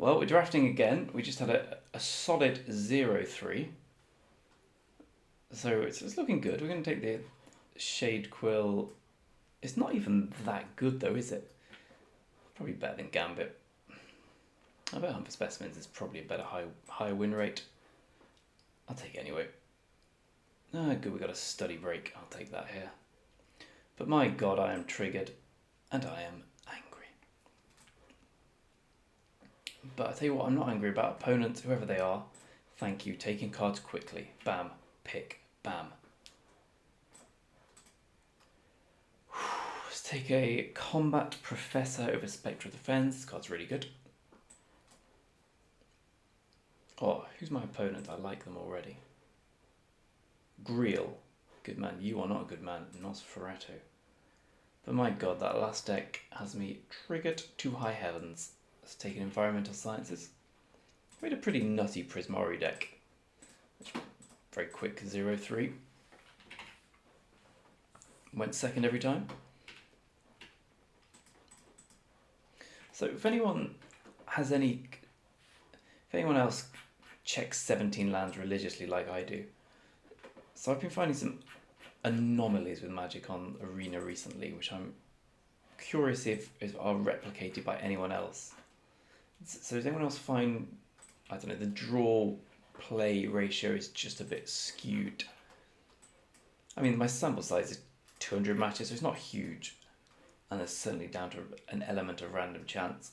Well, we're drafting again. We just had a solid 0-3. So it's looking good. We're going to take the Shade Quill. It's not even that good though, is it? Probably better than Gambit. I bet Hunt for Specimens is probably a better higher win rate. I'll take it anyway. Ah, good, we got a study break. I'll take that here. But my god, I am triggered. And I am angry. But I tell you what, I'm not angry about. Opponents, whoever they are, thank you. Taking cards quickly. Bam. Pick. Bam. Let's take a Combat Professor over Spectral Defense. This card's really good. Oh, who's my opponent? I like them already. Greel. Good man. You are not a good man. Nosferatu. But my god, that last deck has me triggered to high heavens. Let's take an Environmental Sciences. We had a pretty nutty Prismari deck. Very quick 0-3. Went second every time. So if anyone else checks 17 lands religiously like I do. So I've been finding some anomalies with Magic on Arena recently, which I'm curious if are replicated by anyone else. So does anyone else find, I don't know, the draw play ratio is just a bit skewed? I mean, my sample size is 200 matches, so it's not huge, and it's certainly down to an element of random chance.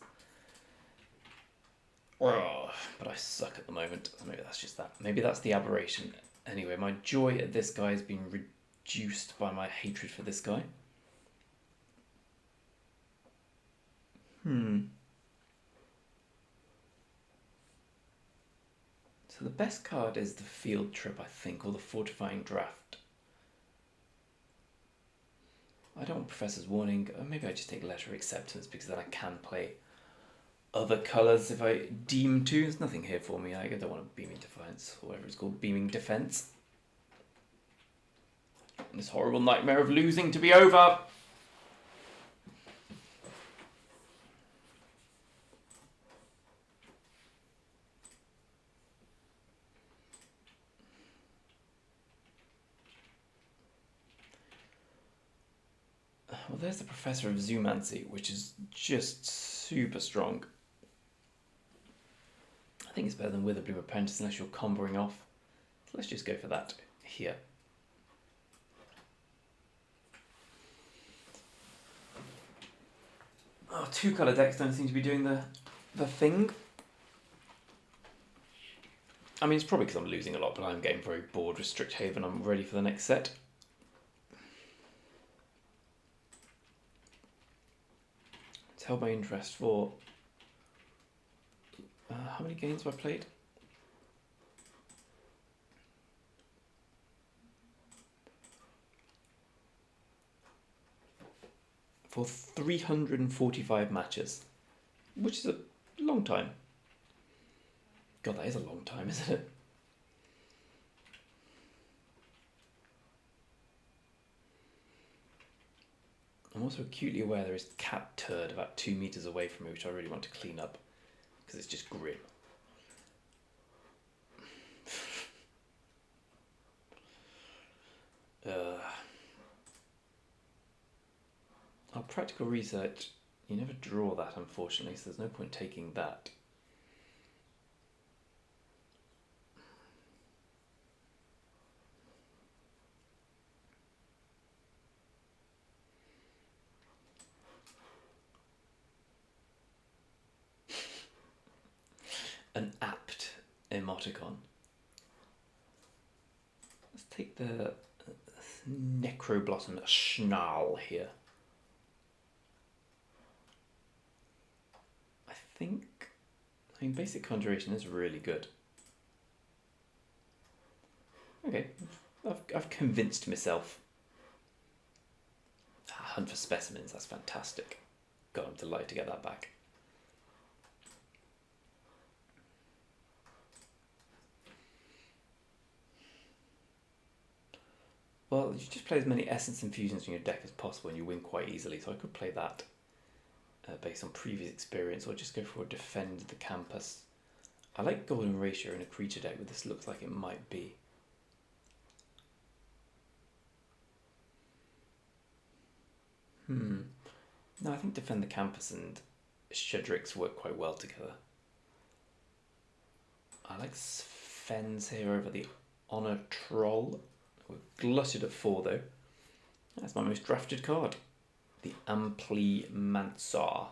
Oh, but I suck at the moment, so maybe that's just that. Maybe that's the aberration. Anyway, my joy at this guy has been reduced by my hatred for this guy. So the best card is the Field Trip, I think, or the Fortifying Draft. I don't want Professor's Warning. Or maybe I just take Letter of Acceptance because then I can play other colours if I deem to. There's nothing here for me. I don't want a Beaming Defiance, or whatever it's called, Beaming Defence. This horrible nightmare of losing to be over. Well, there's the Professor of Zoomancy, which is just super strong. I think it's better than Witherbloom Apprentice unless you're comboing off. So let's just go for that here. Oh, two-colour decks don't seem to be doing the thing. I mean, it's probably because I'm losing a lot, but I'm getting very bored with Strixhaven. I'm ready for the next set. It's held my interest for... how many games have I played? For 345 matches, which is a long time. God, that is a long time, isn't it? I'm also acutely aware there is cat turd about 2 meters away from me, which I really want to clean up because it's just grim. Our practical research, you never draw that, unfortunately, so there's no point taking that. An apt emoticon. Let's take the Necroblossom Schnarl here. I mean, basic conjuration is really good. Okay, I've convinced myself. Hunt for Specimens, that's fantastic. God, I'm delighted to get that back. Well, you just play as many Essence Infusions in your deck as possible and you win quite easily, so I could play that. based on previous experience, or just go for a defend the campus. I like Golden Ratio in a creature deck, but this looks like it might be. No, I think defend the campus and Shedrix work quite well together. I like Sven's here over the Honor Troll. We're glutted at 4 though. That's my most drafted card. The Amplimancer.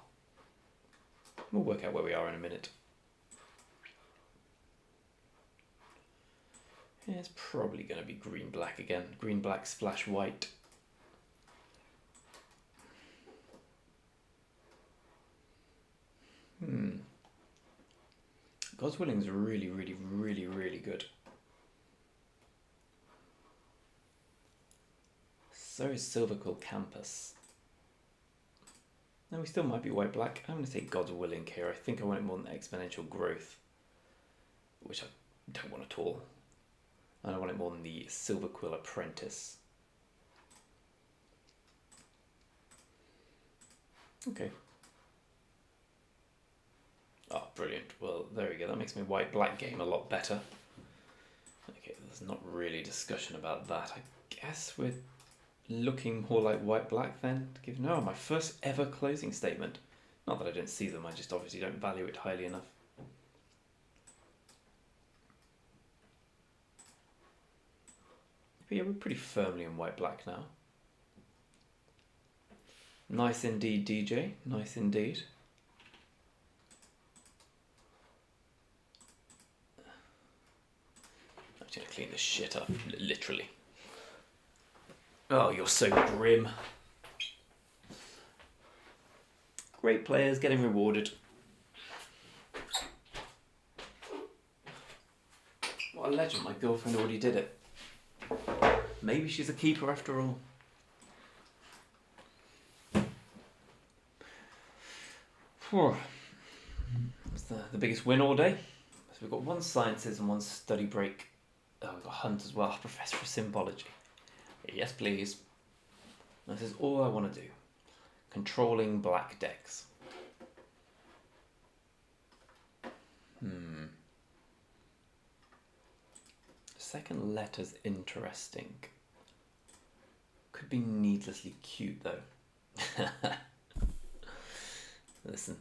We'll work out where we are in a minute. Yeah, it's probably going to be green-black again. Green-black splash white. God's Willing is really, really, really, really good. So is Silverquill Campus. Now we still might be white-black. I'm going to take God's Willing here. I think I want it more than Exponential Growth, which I don't want at all. And I want it more than the Silverquill Apprentice. Okay. Oh, brilliant. Well, there we go. That makes my white-black game a lot better. Okay, there's not really discussion about that. I guess we're looking more like white-black then. No, my first ever closing statement. Not that I don't see them, I just obviously don't value it highly enough. But yeah, we're pretty firmly in white-black now. Nice indeed, DJ. Nice indeed. I'm going to clean this shit up, literally. Oh, you're so grim. Great players getting rewarded. What a legend, my girlfriend already did it. Maybe she's a keeper after all. That's the biggest win all day. So we've got 1 Sciences and 1 Study Break. Oh, we've got Hunt as well. Professor of Symbology. Yes, please. This is all I want to do. Controlling black decks. Second letter's interesting. Could be needlessly cute though. Listen.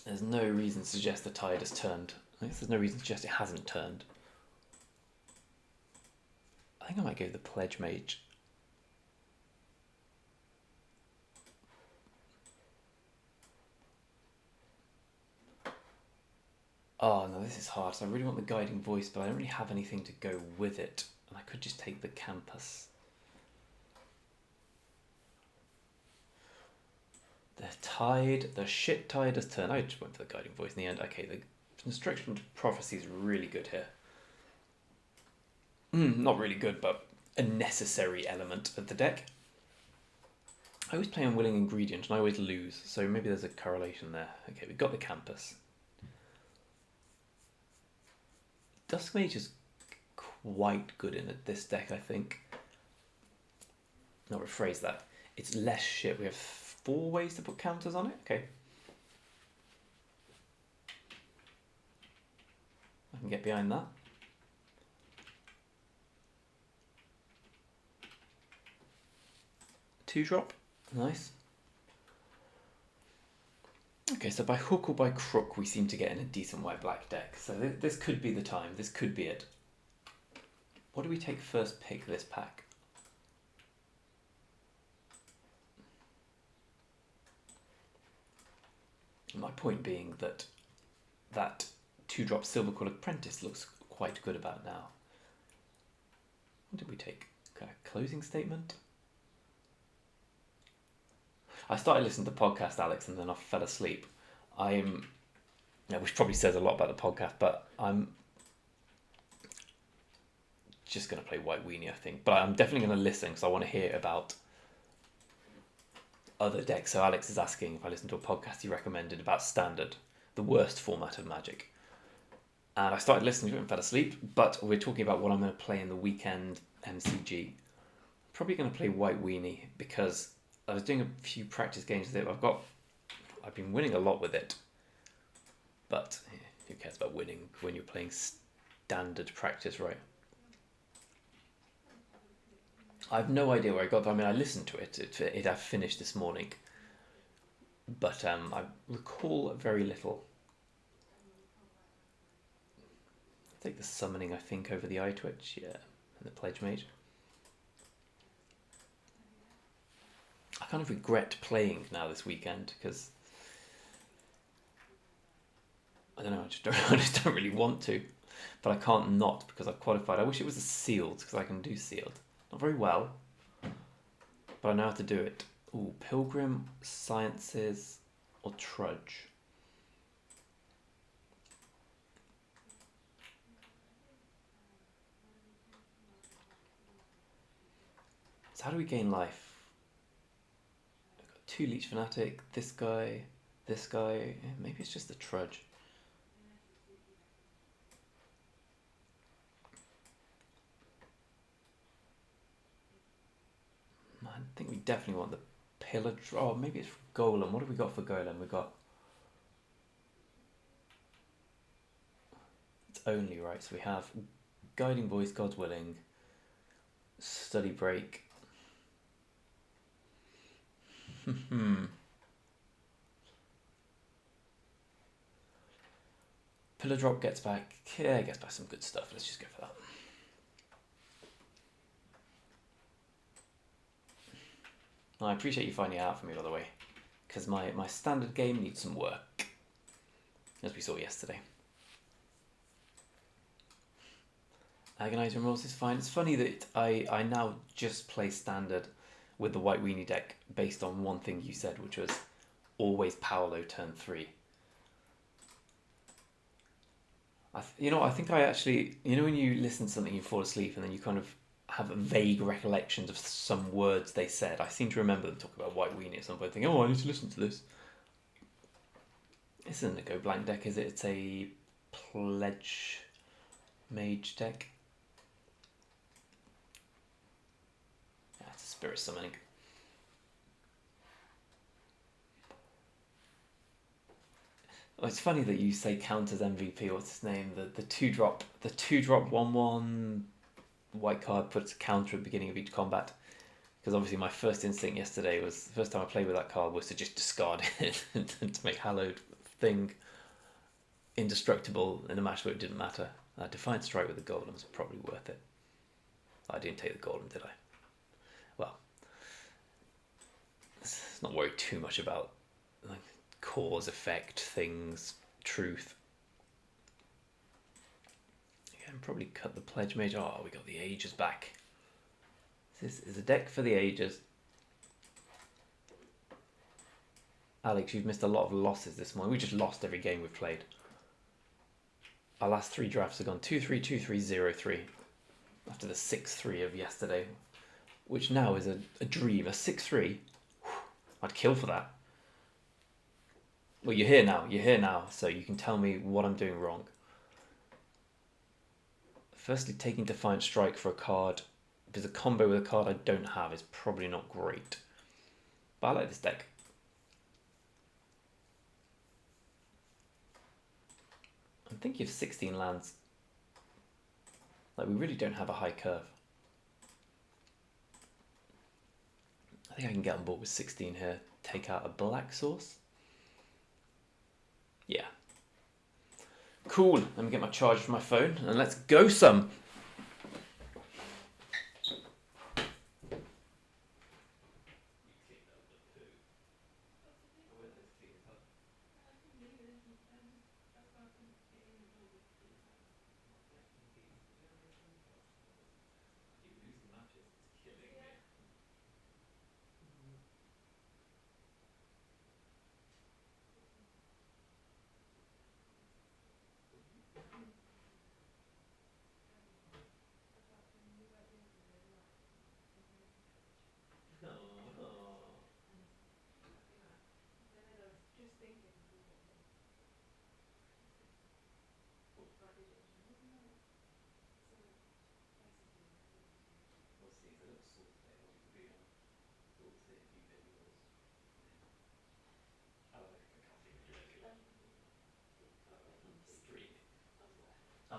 There's no reason to suggest the tide has turned. I guess there's no reason to suggest it hasn't turned. I think I might go with the Pledge Mage. Oh no, this is hard. So I really want the Guiding Voice, but I don't really have anything to go with it. And I could just take the Campus. The shit tide has turned. I just went for the Guiding Voice in the end. Okay, the Construction to Prophecy is really good here. Not really good, but a necessary element of the deck. I always play Unwilling Ingredient and I always lose, so maybe there's a correlation there. Okay, we've got the Campus. Dusk Mage is quite good in this deck, I think. I'll rephrase that. It's less shit. We have 4 ways to put counters on it. Okay. I can get behind that. Two drop. Nice. Okay, so by hook or by crook, we seem to get in a decent white-black deck. So this could be the time. This could be it. What do we take first pick this pack? My point being that 2-drop Silverquill Apprentice looks quite good about now. What did we take? Okay, closing statement? I started listening to the podcast, Alex, and then I fell asleep. Which probably says a lot about the podcast, but I'm just going to play White Weenie, I think. But I'm definitely going to listen because I want to hear about other decks. So Alex is asking if I listen to a podcast he recommended about Standard, the worst format of Magic. And I started listening to it and fell asleep, but we're talking about what I'm going to play in the weekend MCG. Probably going to play White Weenie because I was doing a few practice games with it. I've been winning a lot with it, but who cares about winning when you're playing standard practice, right? I have no idea where I got. I mean, I listened to it. I finished this morning, but I recall very little. Take the summoning, I think, over the eye twitch, yeah, and the pledge mage. I kind of regret playing now this weekend because I don't know. I just don't really want to, but I can't not because I've qualified. I wish it was a sealed because I can do sealed. Not very well, but I know how to do it. Ooh, Pilgrim, Sciences, or Trudge. So how do we gain life? I've got 2 Leech Fanatic, this guy. Maybe it's just the Trudge. I think we definitely want the Pillar. Oh, maybe it's Golem. What have we got for Golem? We got. It's only right. So we have Guiding Voice, God willing, Study Break. Pillar Drop gets back. Yeah, gets back some good stuff. Let's just go for that. I appreciate you finding it out for me, by the way, because my standard game needs some work, as we saw yesterday. Agonize Remorse is fine. It's funny that I now just play standard with the White Weenie deck based on one thing you said, which was always Paolo turn 3. I think I actually, when you listen to something, you fall asleep, and then you kind of have vague recollections of some words they said. I seem to remember them talking about White Weenie at some point, thinking, oh, I need to listen to this. This isn't a Go Blank deck, is it? It's a Pledge Mage deck. Yeah, it's a Spirit Summoning. Oh, it's funny that you say counters MVP. What's his name? The 2-drop 1/1 white card puts a counter at the beginning of each combat. Because obviously my first instinct yesterday was, the first time I played with that card was to just discard it to make Hallowed Thing indestructible in a match where it didn't matter. Defiant Strike with the Golem was probably worth it. I didn't take the Golem, did I? Well, let's not worry too much about like cause, effect, things, truth. Again, probably cut the Pledge Mage. Oh, we got the Ages back. This is a deck for the ages. Alex, you've missed a lot of losses this morning. We just lost every game we've played. Our last 3 drafts have gone 2-3, 2-3, 0-3. After the 6-3 of yesterday. Which now is a dream. A 6-3. I'd kill for that. Well, you're here now. So you can tell me what I'm doing wrong. Firstly, taking Defiant Strike for a card. If there's a combo with a card I don't have, is probably not great. But I like this deck. I'm thinking of 16 lands. Like, we really don't have a high curve. I think I can get on board with 16 here. Take out a black source. Yeah. Cool. Let me get my charger from my phone and let's go some.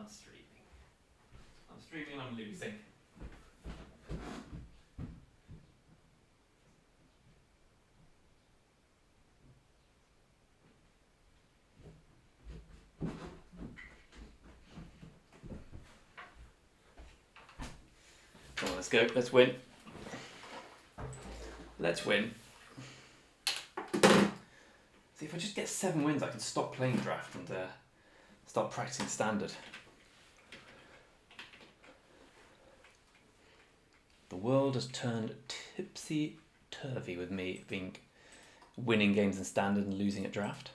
streaming. I'm streaming and I'm losing. Come on, let's go. Let's win. Let's win. See, if I just get 7 wins, I can stop playing draft and start practicing standard. The world has turned tipsy-turvy with me winning games in standard and losing at draft.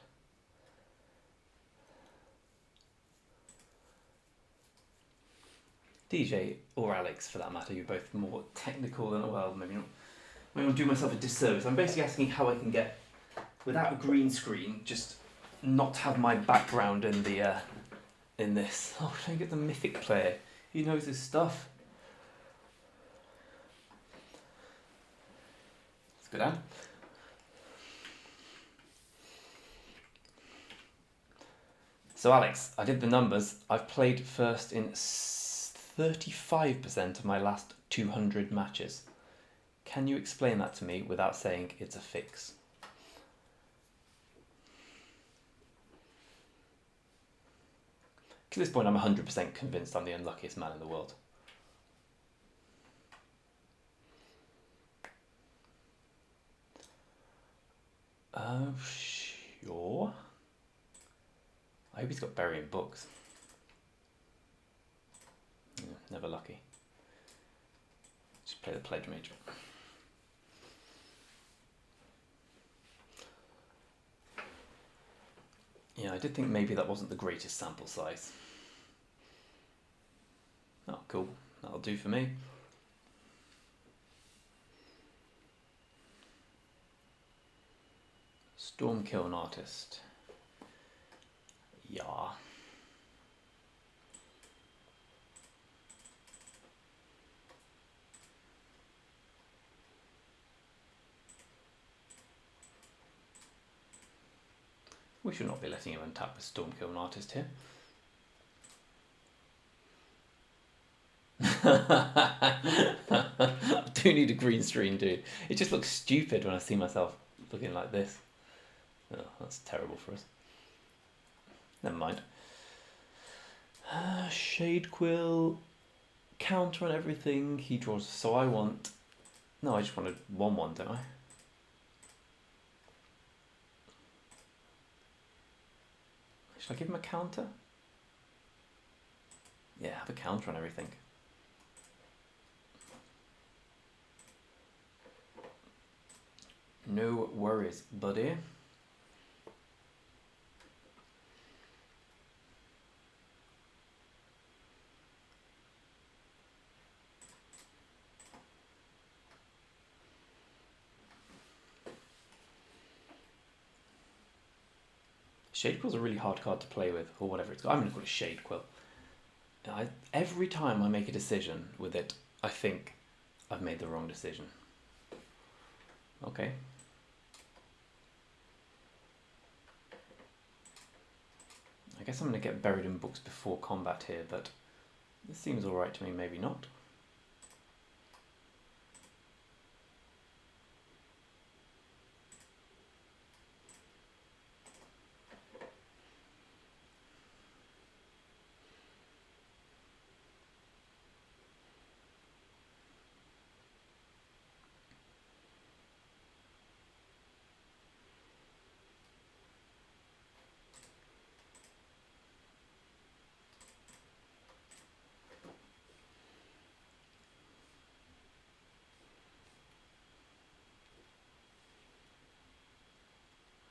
DJ, or Alex for that matter, you're both more technical than, well, maybe not. Maybe I'll do myself a disservice. I'm basically asking how I can get, without a green screen, just not have my background in the in this. Oh, should I get the mythic player? He knows his stuff. Let's go down. So Alex, I did the numbers. I've played first in 35% of my last 200 matches. Can you explain that to me without saying it's a fix? To this point, I'm 100% convinced I'm the unluckiest man in the world. Sure. I hope he's got burying books. Yeah, never lucky. Just play the pledge mage. Yeah, I did think maybe that wasn't the greatest sample size. Oh, cool. That'll do for me. Stormkill an artist. Yeah. We should not be letting him untap a Stormkill an artist here. I do need a green screen, dude. It just looks stupid when I see myself looking like this. Oh, that's terrible for us. Never mind. Shadequill, counter on everything. He draws, so I want... No, I just want a 1-1, don't I? Should I give him a counter? Yeah, have a counter on everything. No worries, buddy. Shadequill's a really hard card to play with, or whatever it's called. I'm going to call it Shadequill. Every time I make a decision with it, I think I've made the wrong decision. Okay. I guess I'm going to get buried in books before combat here, but this seems alright to me, maybe not.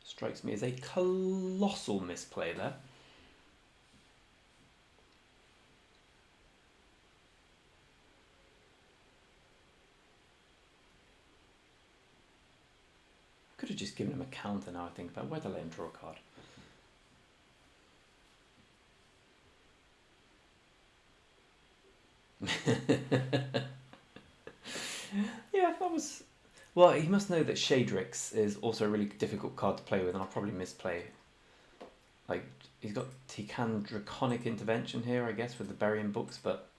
Strikes me as a colossal misplay there. Could have just given him a counter now I think about whether to let him draw a card. Yeah, that was... Well, he must know that Shadrix is also a really difficult card to play with, and I'll probably misplay Like, he can Draconic Intervention here, I guess, with the Burying Books, but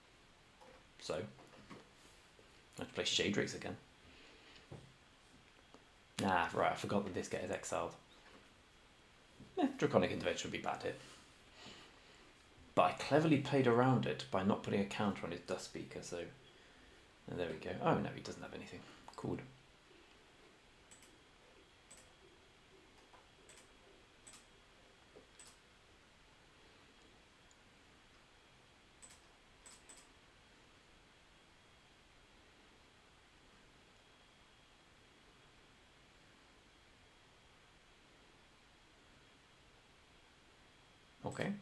so. I have to play Shadrix again. Nah, right, I forgot that this guy is exiled. Draconic Intervention would be bad here. But I cleverly played around it by not putting a counter on his Dust Speaker, so there we go. Oh no, he doesn't have anything. Cool. Okay.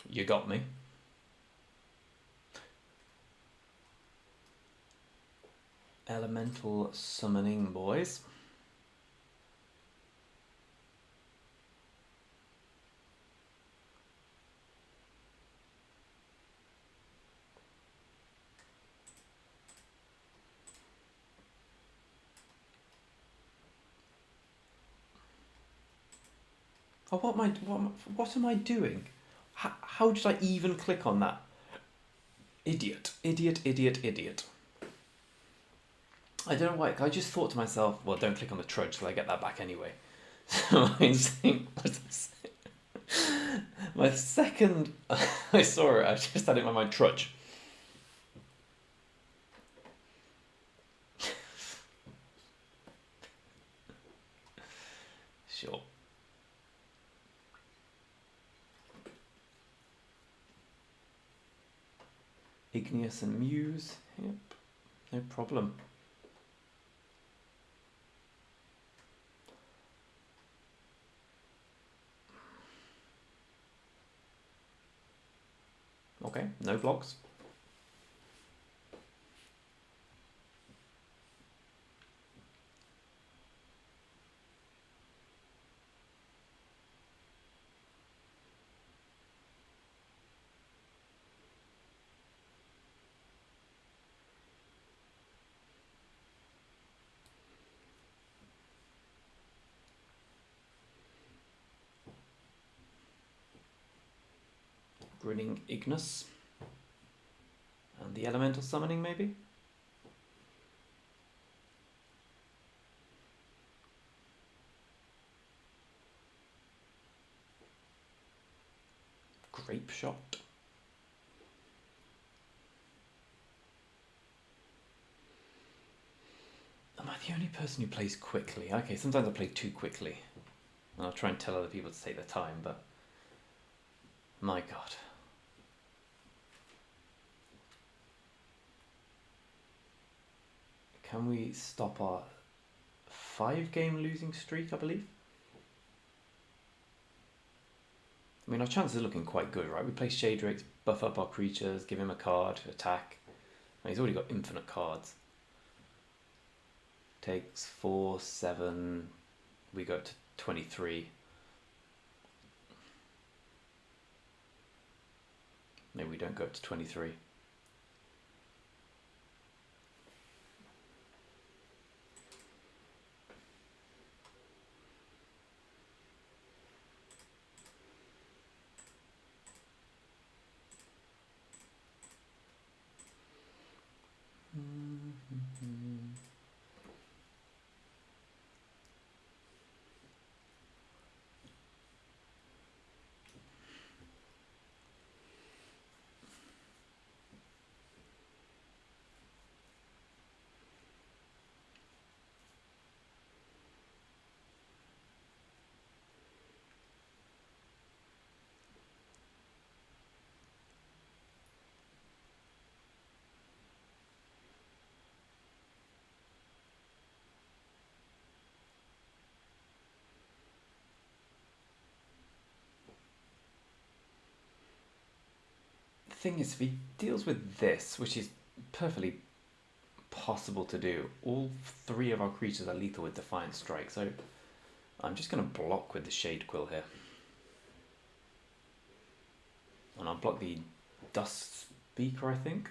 You got me. Elemental Summoning, boys. Oh, what am I doing? How did I even click on that? Idiot. I don't know why. I just thought to myself, well, don't click on the trudge till I get that back anyway. So I think my second I saw it, I just had it in my mind, trudge. Sure. Igneous and Muse. Yep. No problem. Okay, no blocks. Grinning Ignis. And the Elemental Summoning, maybe? Grape Shot. Am I the only person who plays quickly? Okay, sometimes I play too quickly. And I'll try and tell other people to take their time, but my god. Can we stop our 5-game losing streak, I believe? I mean, our chances are looking quite good, right? We play Shadrix, buff up our creatures, give him a card, attack. And he's already got infinite cards. Takes 4, 7, we go up to 23. Maybe we don't go up to 23. Thing is, if he deals with this, which is perfectly possible to do, all 3 of our creatures are lethal with Defiant Strike, so I'm just going to block with the Shadequill here. And I'll block the Dust Beaker, I think.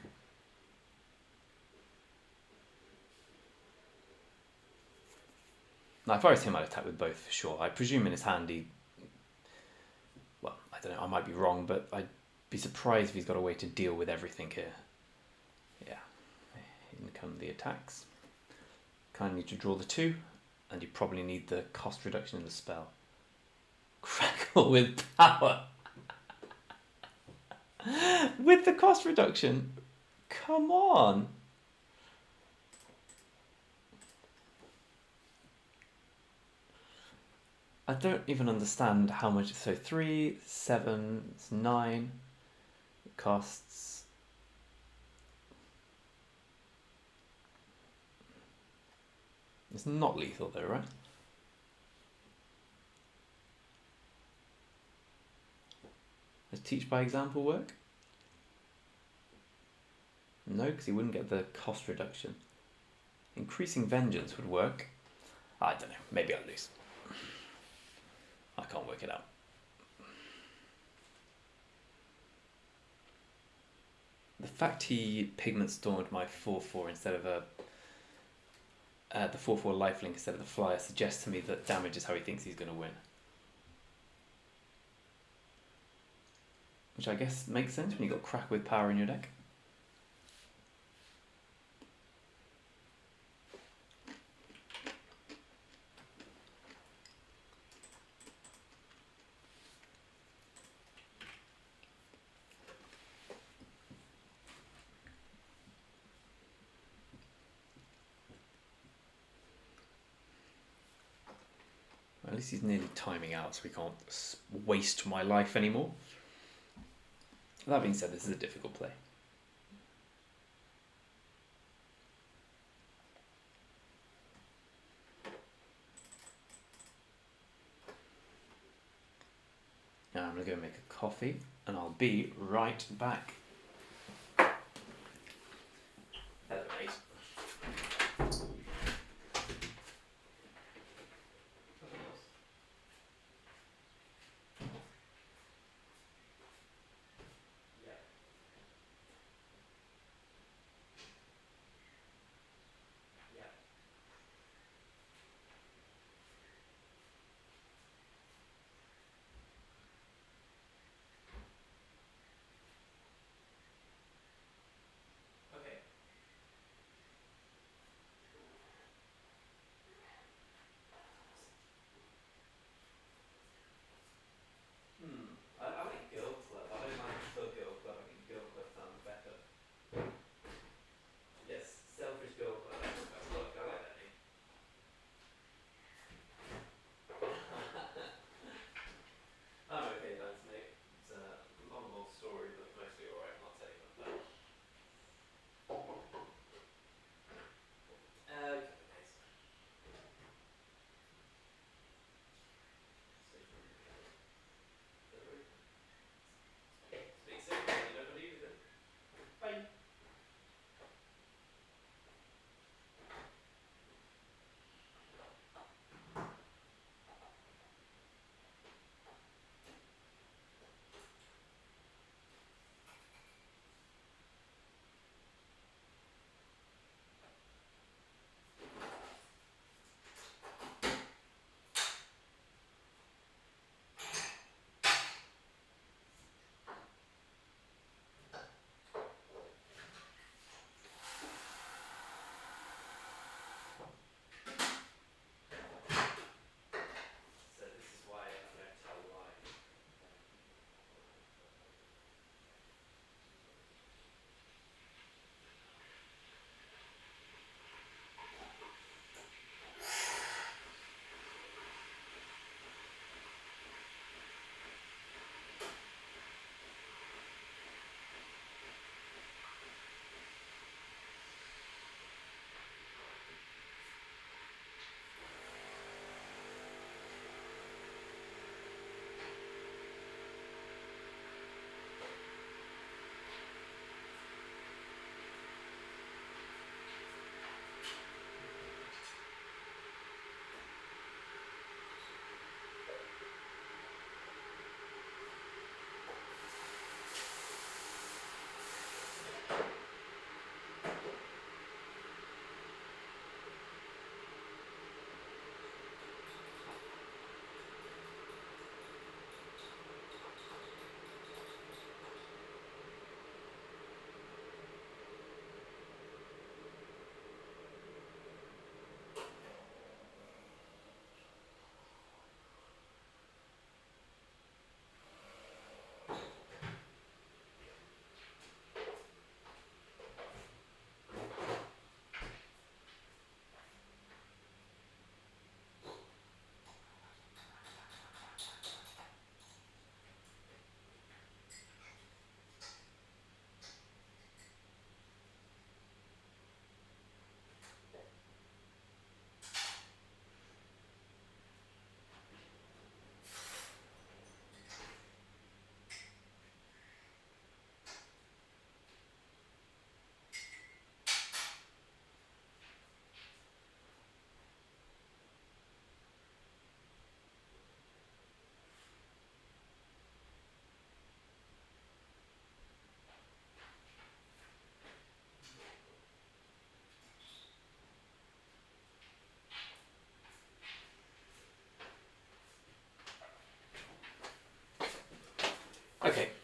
Now, if I was him, I'd attack with both for sure. I presume in his hand he... Well, I don't know, I might be wrong, but I'd be surprised if he's got a way to deal with everything here. Yeah. In come the attacks. Kind of need to draw the 2, and you probably need the cost reduction in the spell. Crackle with power! With the cost reduction? Come on! I don't even understand how much. So 3, 7, it's 9. It costs. It's not lethal though, right? Does teach by example work? No, because he wouldn't get the cost reduction. Increasing vengeance would work. I don't know. Maybe I'll lose. I can't work it out. The fact he pigment stormed my 4/4 instead of the 4/4 lifelink instead of the flyer suggests to me that damage is how he thinks he's going to win. Which I guess makes sense when you've got Crack with power in your deck. At least he's nearly timing out, so we can't waste my life anymore. That being said, this is a difficult play. Now I'm going to go make a coffee, and I'll be right back. Hello, mate.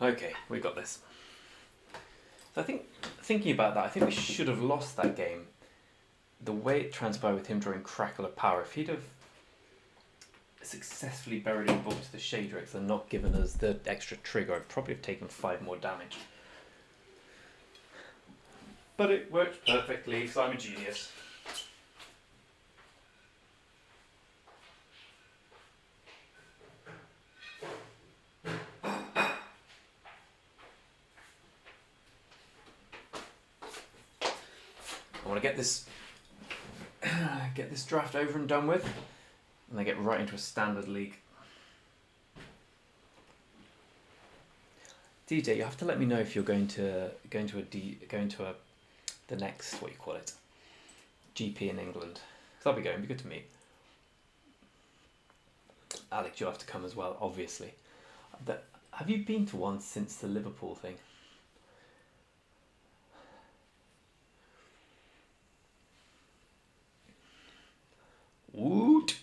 Okay, we got this. So I think, thinking about that, I think we should have lost that game. The way it transpired with him drawing Crackle of Power, if he'd have successfully buried a book to the Shadrix and not given us the extra trigger, I'd probably have taken 5 more damage. But it worked perfectly, so I'm a genius. I want to get this draft over and done with, and then get right into a standard league. DJ, you have to let me know if you're going to the next, what you call it, GP in England. Because I'll be going. It'd be good to meet. Alex, you'll have to come as well, obviously. Have you been to one since the Liverpool thing? Woot!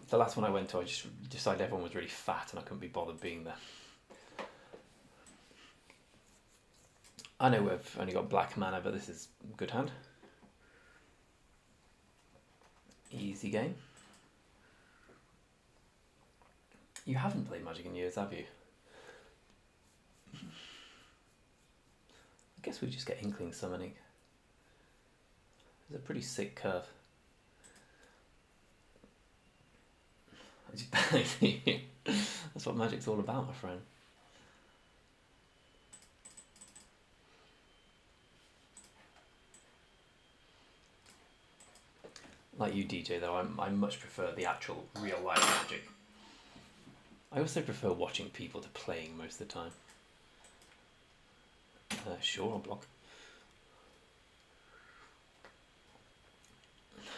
The last one I went to, I just decided everyone was really fat and I couldn't be bothered being there. I know we've only got black mana, but this is a good hand. Easy game. You haven't played Magic in years, have you? I guess we just get Inkling Summoning. It's a pretty sick curve. That's what Magic's all about, my friend. Like you, DJ, though, I much prefer the actual real life Magic. I also prefer watching people to playing most of the time. Sure, I'll block.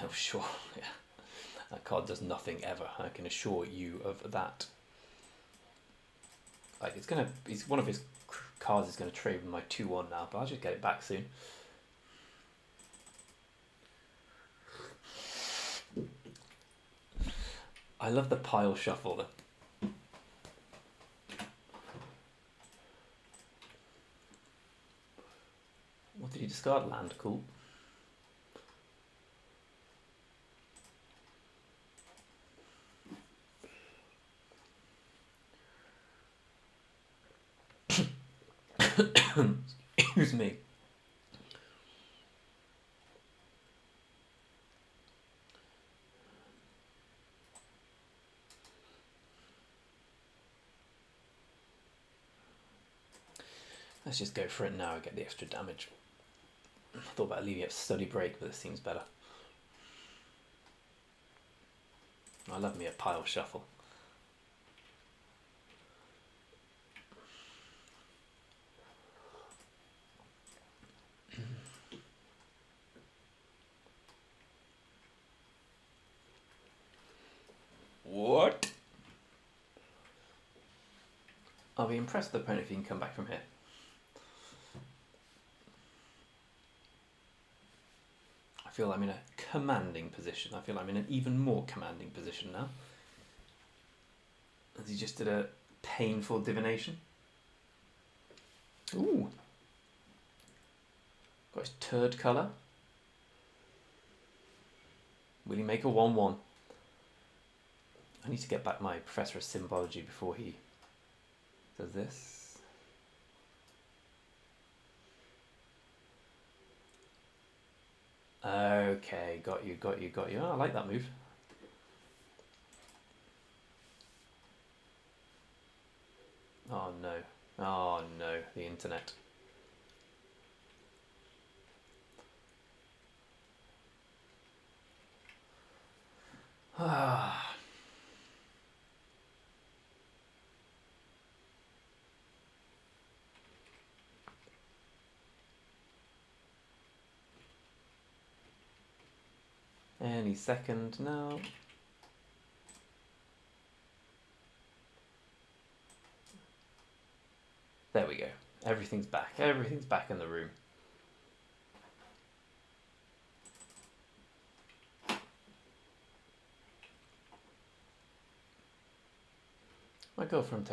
Oh, sure, yeah. That card does nothing ever, I can assure you of that. Like, one of his cards is going to trade with my 2-1 now, but I'll just get it back soon. I love the pile shuffle though. What did you discard? Land, cool. Excuse me. Let's just go for it now and get the extra damage. I thought about leaving it study break, but this seems better. I love me a pile shuffle. What? I'll be impressed with the opponent if he can come back from here. I feel I'm in a commanding position. I feel I'm in an even more commanding position now. As he just did a painful divination. Ooh. Got his turd colour. Will he make a 1-1? I need to get back my Professor of Symbology before he does this. Okay, got you. Oh, I like that move. Oh no, the internet. Ah. Any second now. There we go. Everything's back. Everything's back in the room. My girlfriend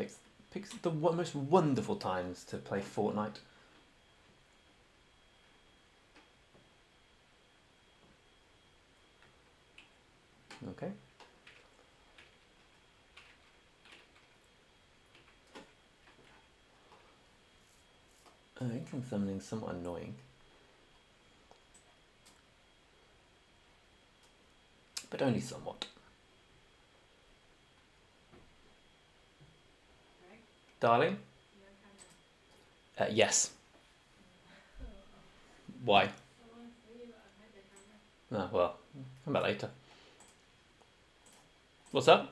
picks the most wonderful times to play Fortnite. Okay. Income summoning somewhat annoying. But only somewhat. Darling? Yes. Why? Oh, well, come back later. What's up?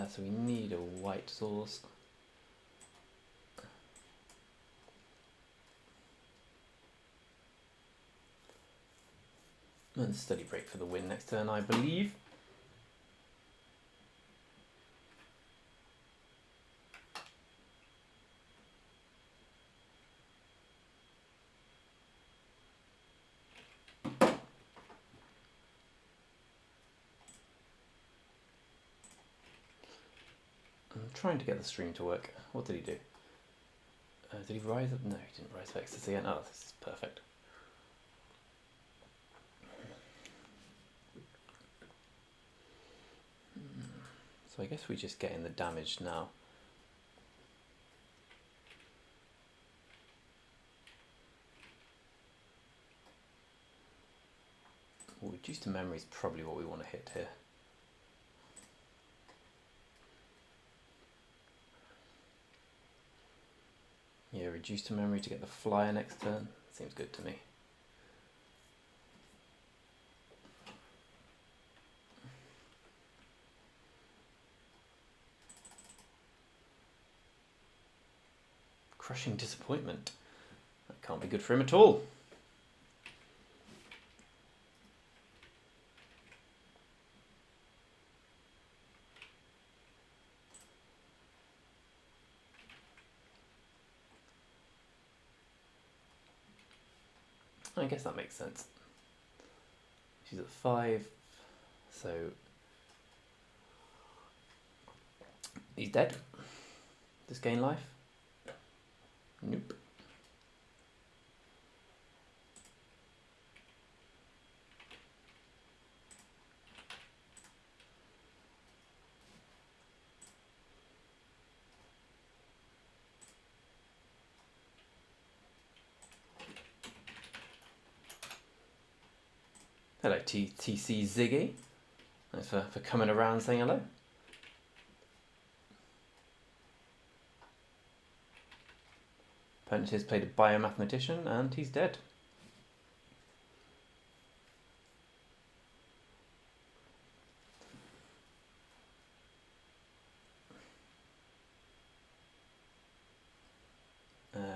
So we need a white sauce. And study break for the win next turn, I believe. I'm trying to get the stream to work. What did he do? Did he rise up? No, he didn't rise up ecstasy. Oh, this is perfect. So I guess we just get in the damage now. Reduce to memory is probably what we want to hit here. Yeah, reduce to memory to get the flyer next turn. Seems good to me. Crushing disappointment. That can't be good for him at all. I guess that makes sense. She's at 5, so he's dead. Does gain life? Nope. Hello, TC Ziggy. Thanks for coming around and saying hello. Opponent has played a biomathematician and he's dead.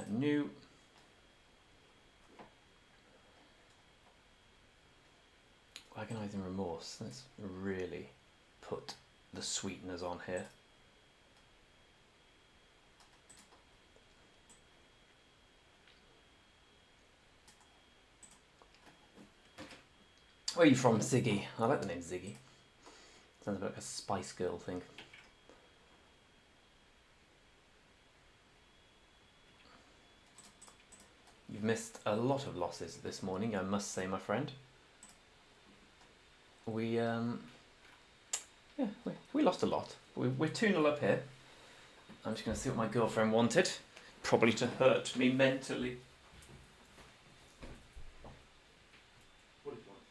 New. Agonising remorse. Let's really put the sweeteners on here. Where are you from, Ziggy? I like the name Ziggy. Sounds a bit like a Spice Girl thing. You've missed a lot of losses this morning, I must say, my friend. We lost a lot. We're 2-0 up here. I'm just going to see what my girlfriend wanted. Probably to hurt me mentally. What did you want?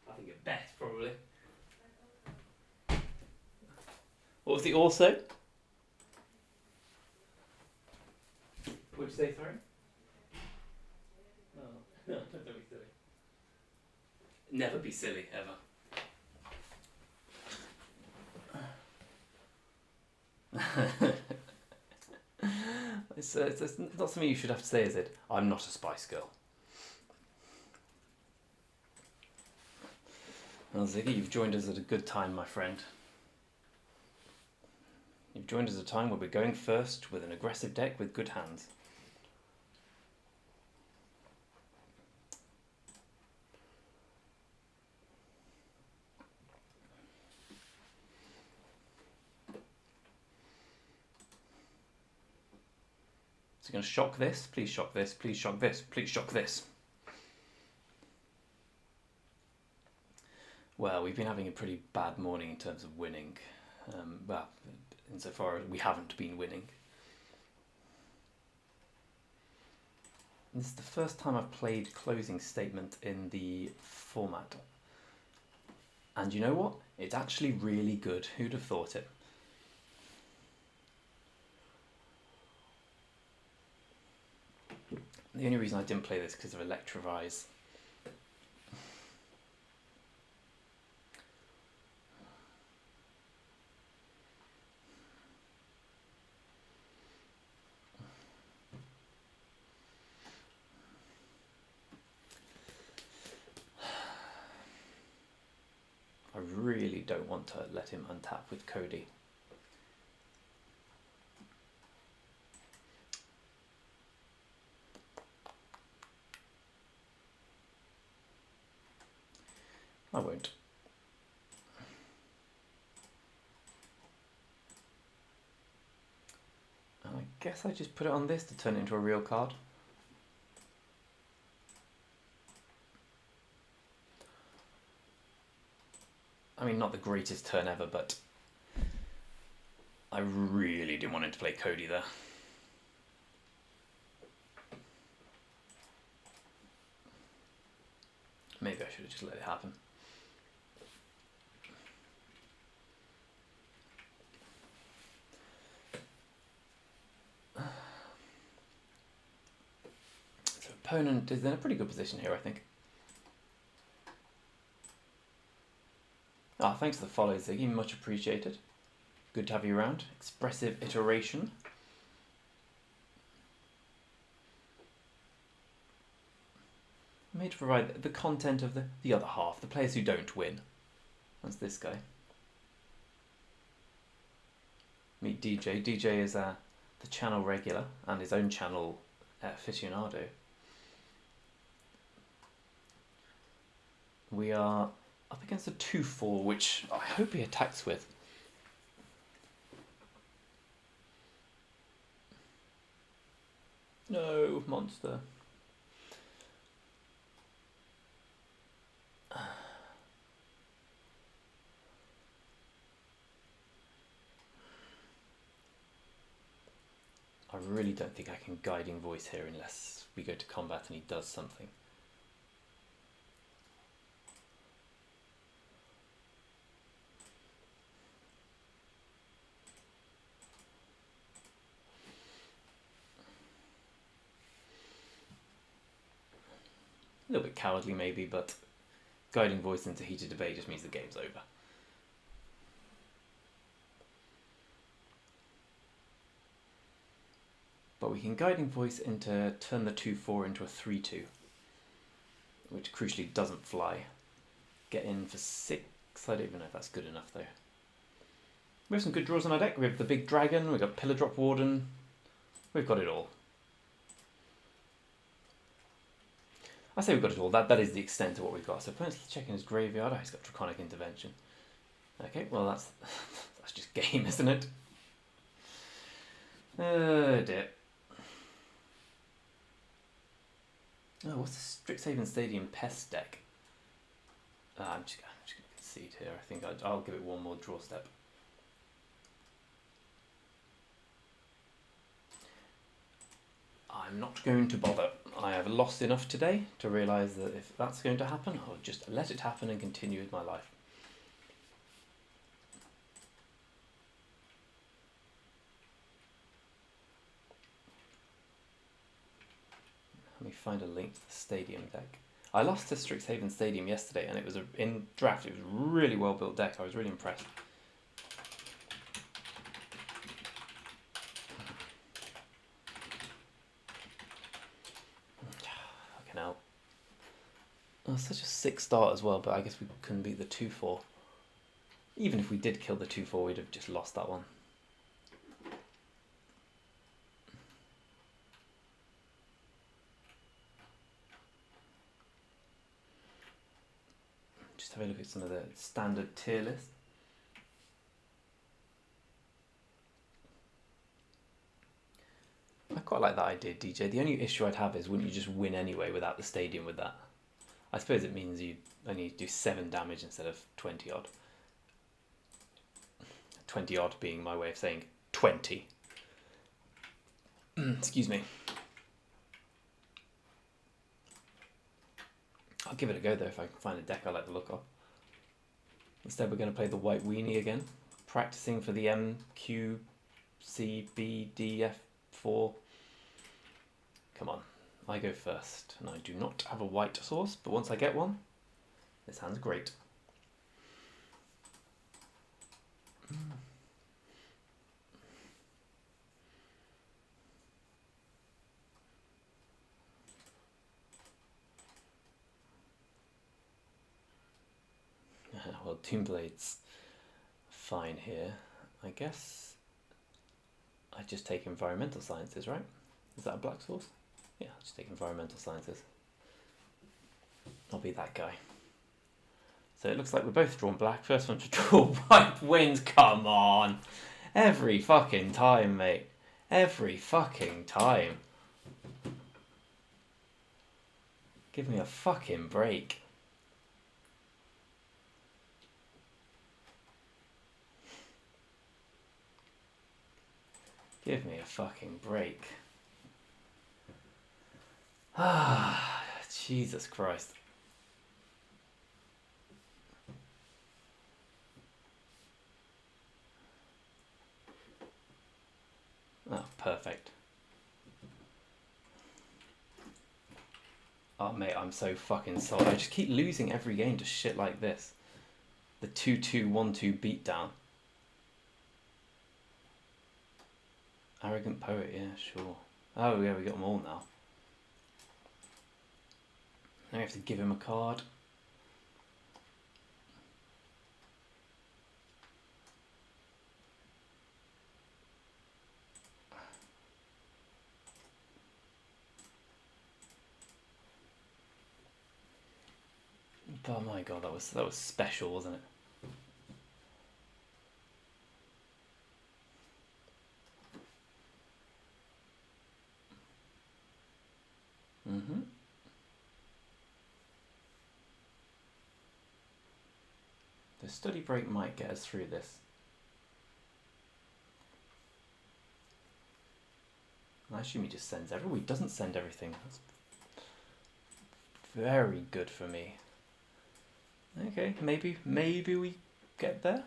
I think a bet, probably. What was the also? What'd you say, sorry? Oh, no, don't be silly. Never be silly, ever. It's not something you should have to say, is it? I'm not a Spice Girl. Well, Ziggy, you've joined us at a good time, my friend. You've joined us at a time where we're going first with an aggressive deck with good hands. So you're going to shock this, please shock this, please shock this, please shock this. Well, we've been having a pretty bad morning in terms of winning. Well, insofar as we haven't been winning. This is the first time I've played Closing Statement in the format. And you know what? It's actually really good. Who'd have thought it? The only reason I didn't play this is because of Electrovise. I really don't want to let him untap with Cody. I won't. And I guess I just put it on this to turn it into a real card. I mean, not the greatest turn ever, but I really didn't want him to play Cody there. Maybe I should have just let it happen. So opponent is in a pretty good position here, I think. Ah, thanks for the follow, Ziggy. Much appreciated. Good to have you around. Expressive iteration. Made to provide the content of the other half, the players who don't win. That's this guy. Meet DJ. DJ is the channel regular and his own channel aficionado. We are up against a 2-4, which I hope he attacks with. No, monster. I really don't think I can Guiding Voice here unless we go to combat and he does something. A little bit cowardly maybe, but Guiding Voice into heated debate just means the game's over. But we can Guiding Voice into turn the 2-4 into a 3-2, which crucially doesn't fly. Get in for 6. I don't even know if that's good enough though. We have some good draws on our deck. We have the big dragon, we've got Pillar Drop Warden, we've got it all. I say we've got it all. That is the extent of what we've got. So opponent's checking his graveyard. Oh, he's got Draconic Intervention. Okay, well that's just game, isn't it? Oh dear. Oh, what's the Strixhaven Stadium Pest deck? I'm just going to concede here. I think I'll give it one more draw step. I'm not going to bother. I have lost enough today to realise that if that's going to happen, I'll just let it happen and continue with my life. Let me find a link to the stadium deck. I lost to Strixhaven Stadium yesterday, and it was in draft. It was a really well built deck. I was really impressed. Fucking hell. Oh, such a sick start as well, but I guess we couldn't beat the 2-4. Even if we did kill the 2-4, we'd have just lost that one. Just have a look at some of the standard tier list. I quite like that idea, DJ. The only issue I'd have is wouldn't you just win anyway without the stadium with that? I suppose it means you only do 7 damage instead of 20 odd. 20 odd being my way of saying 20. Excuse me. I'll give it a go though if I can find a deck I like the look of. Instead we're going to play the white weenie again. Practicing for the MQCBDF4. Come on, I go first. And I do not have a white source, but once I get one, this hand's great. Well, Doomblade's fine here. I guess I just take environmental sciences, right? Is that a black source? Yeah, I'll just take environmental sciences. I'll be that guy. So it looks like we're both drawn black. First one to draw white wins. Come on. Every fucking time, mate. Every fucking time. Give me a fucking break. Give me a fucking break. Ah, Jesus Christ. Oh, perfect. Oh, mate, I'm so fucking sorry. I just keep losing every game to shit like this. The 2-2-1-2 beatdown. Arrogant poet, yeah, sure. Oh, yeah, we got them all now. Now we have to give him a card. Oh my god, that was special, wasn't it? Mm-hmm. The study break might get us through this. I assume he just sends everything. He doesn't send everything. That's very good for me. Okay, maybe we get there.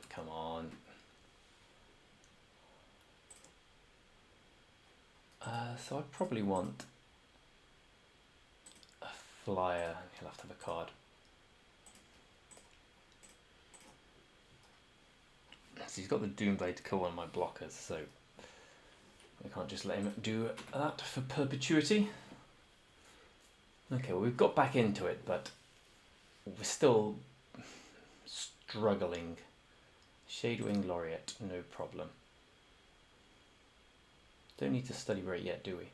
Come on. So I probably want a flyer. He'll have to have a card. So he's got the Doomblade to kill one of my blockers, so we can't just let him do that for perpetuity. Okay, well we've got back into it, but we're still struggling. Shadewing Laureate, no problem. Don't need to study break yet, do we?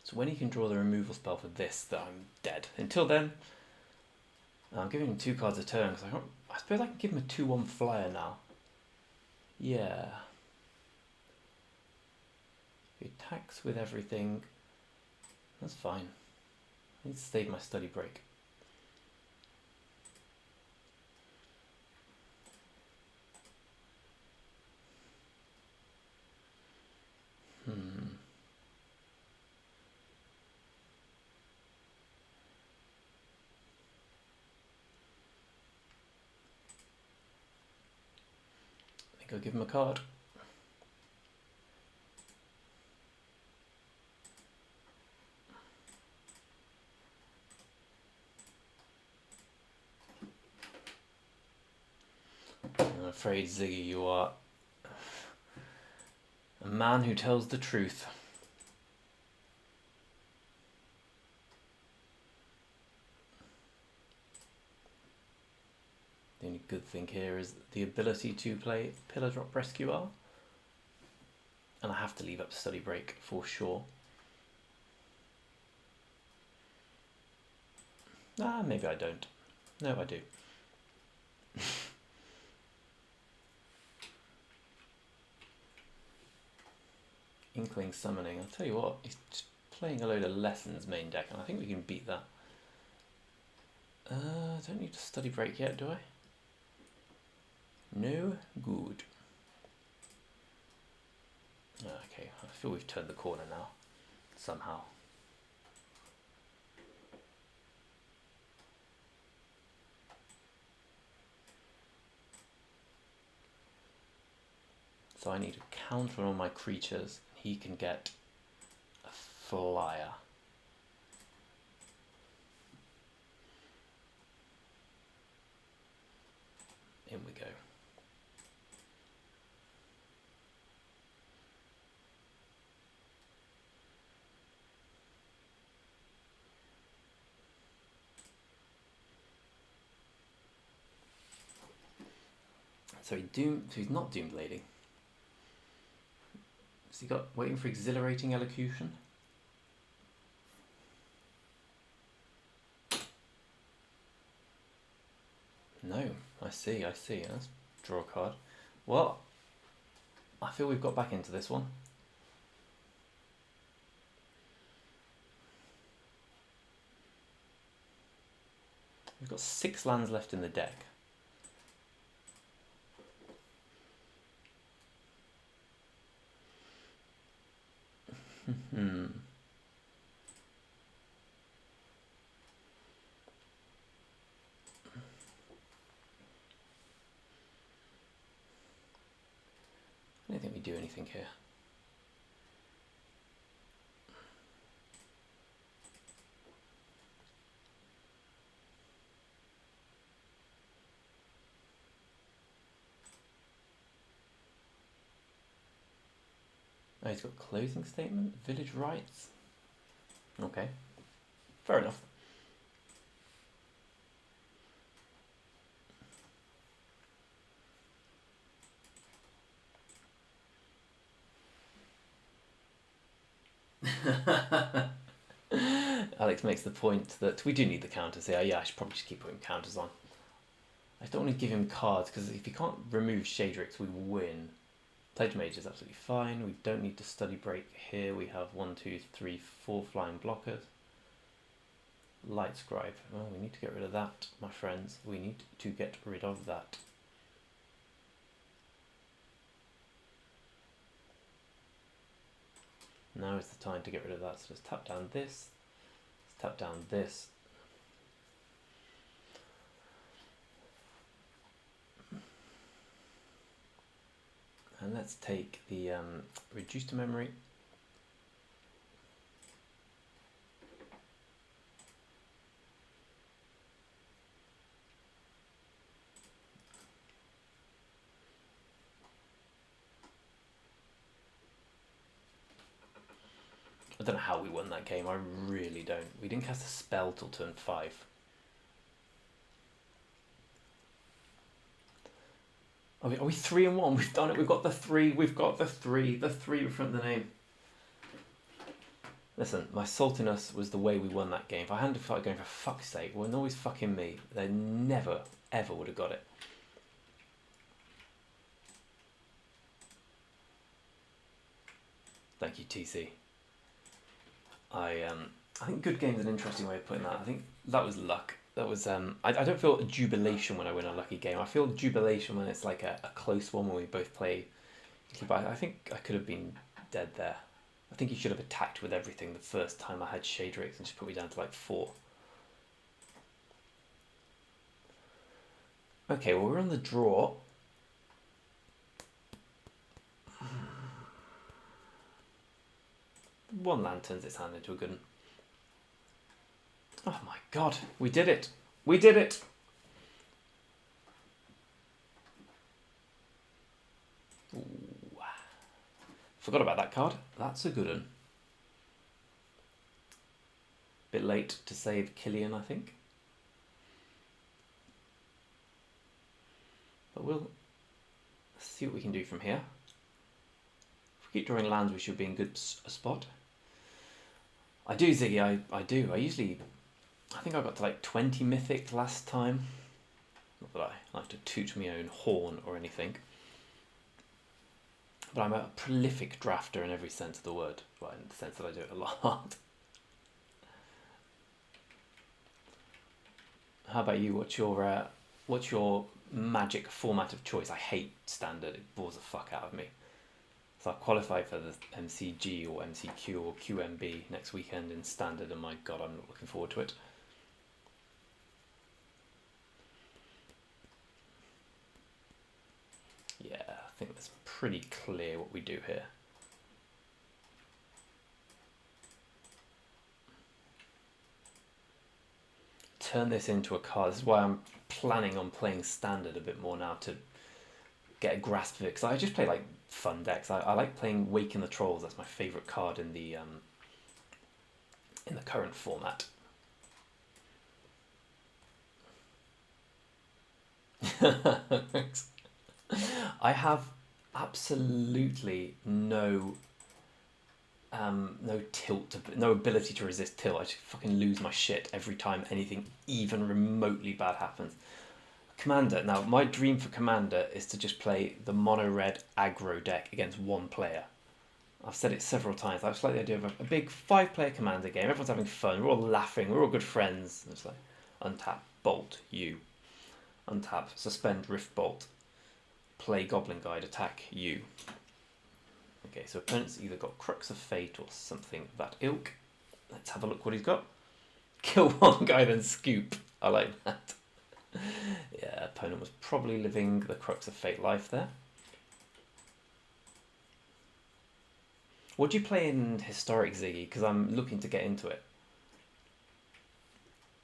So when he can draw the removal spell for this, then I'm dead. Until then, I'm giving him 2 cards a turn, because I suppose I can give him a 2-1 flyer now. Yeah. He attacks with everything. That's fine. I need to save my study break. I think I'll give him a card. I'm afraid, Ziggy, you are a man who tells the truth. The only good thing here is the ability to play Pillar Drop Rescuer. And I have to leave up study break for sure. Ah, maybe I don't. No, I do. Inkling Summoning. I'll tell you what, he's just playing a load of Lessons main deck, and I think we can beat that. I don't need to study break yet, do I? No? Good. Okay, I feel we've turned the corner now, somehow. So I need to counter on my creatures. He can get a flyer. In we go. So he's not Doomblading. Has he got waiting for Exhilarating Elocution? No, I see. Let's draw a card. Well, I feel we've got back into this one. We've got 6 lands left in the deck. I don't think we do anything here. Oh, he's got Closing Statement, Village Rites. Okay, fair enough. Alex makes the point that we do need the counters here. Yeah, I should probably just keep putting counters on. I don't want to give him cards because if he can't remove Shadrix, we win. Pledge Mage is absolutely fine. We don't need to study break here. We have 1, 2, 3, 4 flying blockers. Light Scribe. Oh, we need to get rid of that, my friends. We need to get rid of that. Now is the time to get rid of that. So let's tap down this. Let's tap down this. And let's take the Reduce to Memory. I don't know how we won that game, I really don't. We didn't cast a spell till turn 5. Are we 3-1? We've done it, we've got the 3, the 3 in front of the name. Listen, my saltiness was the way we won that game. If I hadn't started going for fuck's sake, well, always fucking me, they never, ever would have got it. Thank you, TC. I think good game's an interesting way of putting that. I think that was luck. That was I don't feel jubilation when I win a lucky game. I feel jubilation when it's like a close one when we both play. But I think I could have been dead there. I think he should have attacked with everything the first time I had Shadrix and just put me down to like 4. Okay, well we're on the draw. One land turns its hand into a good one. Oh my god, we did it! We did it! Ooh. Forgot about that card. That's a good one. Bit late to save Killian, I think. But we'll see what we can do from here. If we keep drawing lands, we should be in good spot. I do, Ziggy, I do. I think I got to like 20 mythic last time. Not that I have to toot my own horn or anything. But I'm a prolific drafter in every sense of the word. Well, in the sense that I do it a lot. How about you? What's your magic format of choice? I hate standard. It bores the fuck out of me. So I'll qualify for the MCG or MCQ or QMB next weekend in standard, and my god, I'm not looking forward to it. Yeah, I think that's pretty clear what we do here. Turn this into a card. This is why I'm planning on playing standard a bit more now to get a grasp of it, because I just play like fun decks. I like playing Waken the Trolls. That's my favourite card in the current format. I have absolutely no tilt, no ability to resist tilt. I just fucking lose my shit every time anything even remotely bad happens. Commander. Now, my dream for Commander is to just play the mono-red aggro deck against one player. I've said it several times. I just like the idea of a big 5-player Commander game. Everyone's having fun. We're all laughing. We're all good friends. It's like untap, bolt, you. Untap, suspend, rift bolt. Play Goblin Guide, attack, you. Okay, so opponent's either got Crux of Fate or something of that ilk. Let's have a look what he's got. Kill one guy, then scoop. I like that. Yeah, opponent was probably living the Crux of Fate life there. What do you play in Historic, Ziggy? Because I'm looking to get into it.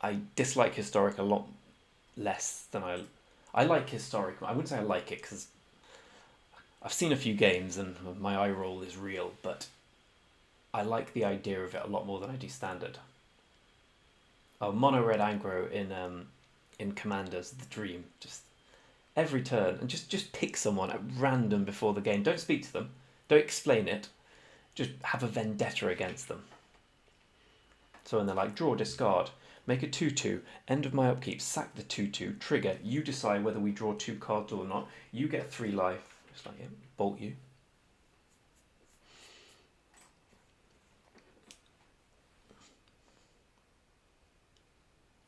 I dislike Historic a lot less than I like Historic. I wouldn't say I like it because I've seen a few games and my eye roll is real, but I like the idea of it a lot more than I do Standard. Oh, mono red aggro in Commander's the dream. Just every turn and just pick someone at random before the game. Don't speak to them. Don't explain it. Just have a vendetta against them. So when they're like, draw, discard, make a 2/2, end of my upkeep, sack the 2/2, trigger, you decide whether we draw 2 cards or not, you get 3 life, just like it, bolt you.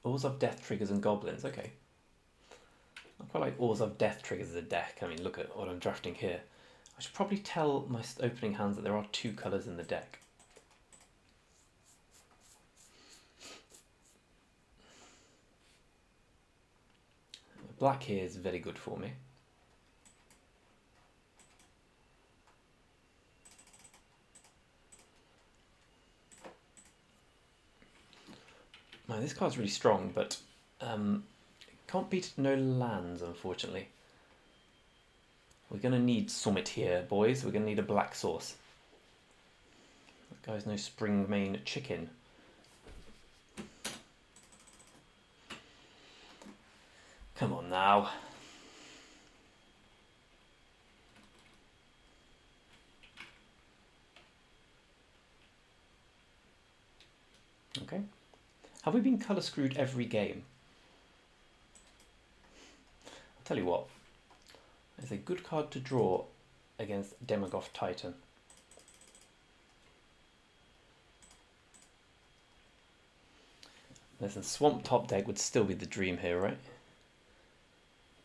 Oars of Death triggers and goblins, okay. I quite like Oars of Death triggers as a deck. I mean, look at what I'm drafting here. I should probably tell my opening hands that there are 2 colours in the deck. Black here is very good for me. Now, this card's really strong, but can't beat no lands, unfortunately. We're going to need Summit here, boys. We're going to need a black sauce. That guy's no spring main chicken. Come on now. Okay. Have we been colour screwed every game? I'll tell you what. It's a good card to draw against Demagoth Titan. Listen, Swamp Top deck would still be the dream here, right?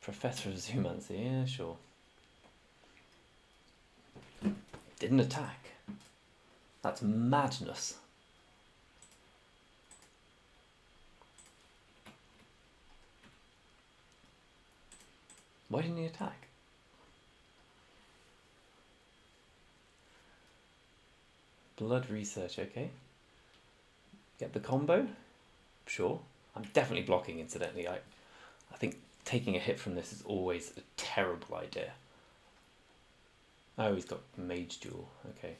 Professor of Zoomancy, yeah, sure. Didn't attack. That's madness. Why didn't he attack? Blood research, okay. Get the combo? Sure. I'm definitely blocking, incidentally. I think taking a hit from this is always a terrible idea. Oh, he's got Mage Duel, okay.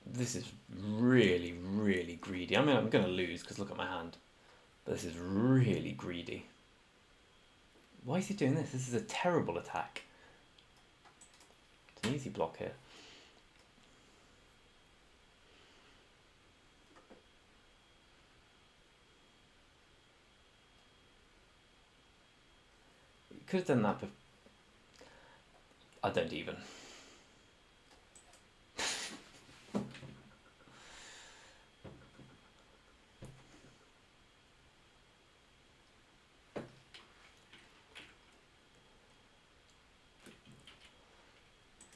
This is really, really greedy. I mean, I'm going to lose because look at my hand. But this is really greedy. Why is he doing this? This is a terrible attack. It's an easy block here. You could have done that, but I don't even.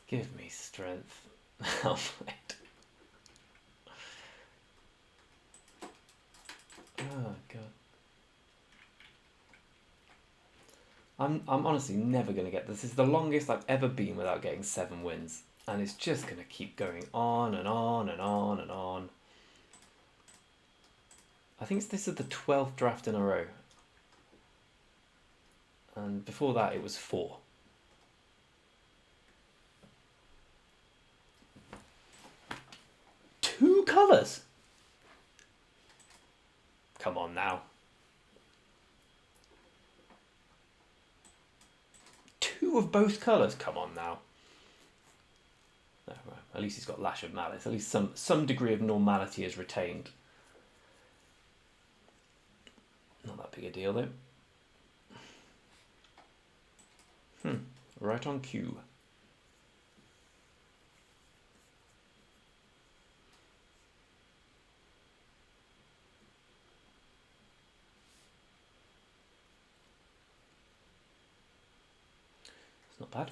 Give me strength. Oh god. I'm honestly never gonna get this. This is the longest I've ever been without getting 7 wins. And it's just gonna keep going on and on and on and on. I think this is the 12th draft in a row. And before that it was 4. Two colours? Come on now. Two of both colours? Come on now. No, well, at least he's got Lash of Malice. At least some degree of normality is retained. Not that big a deal though. Right on cue. It's not bad.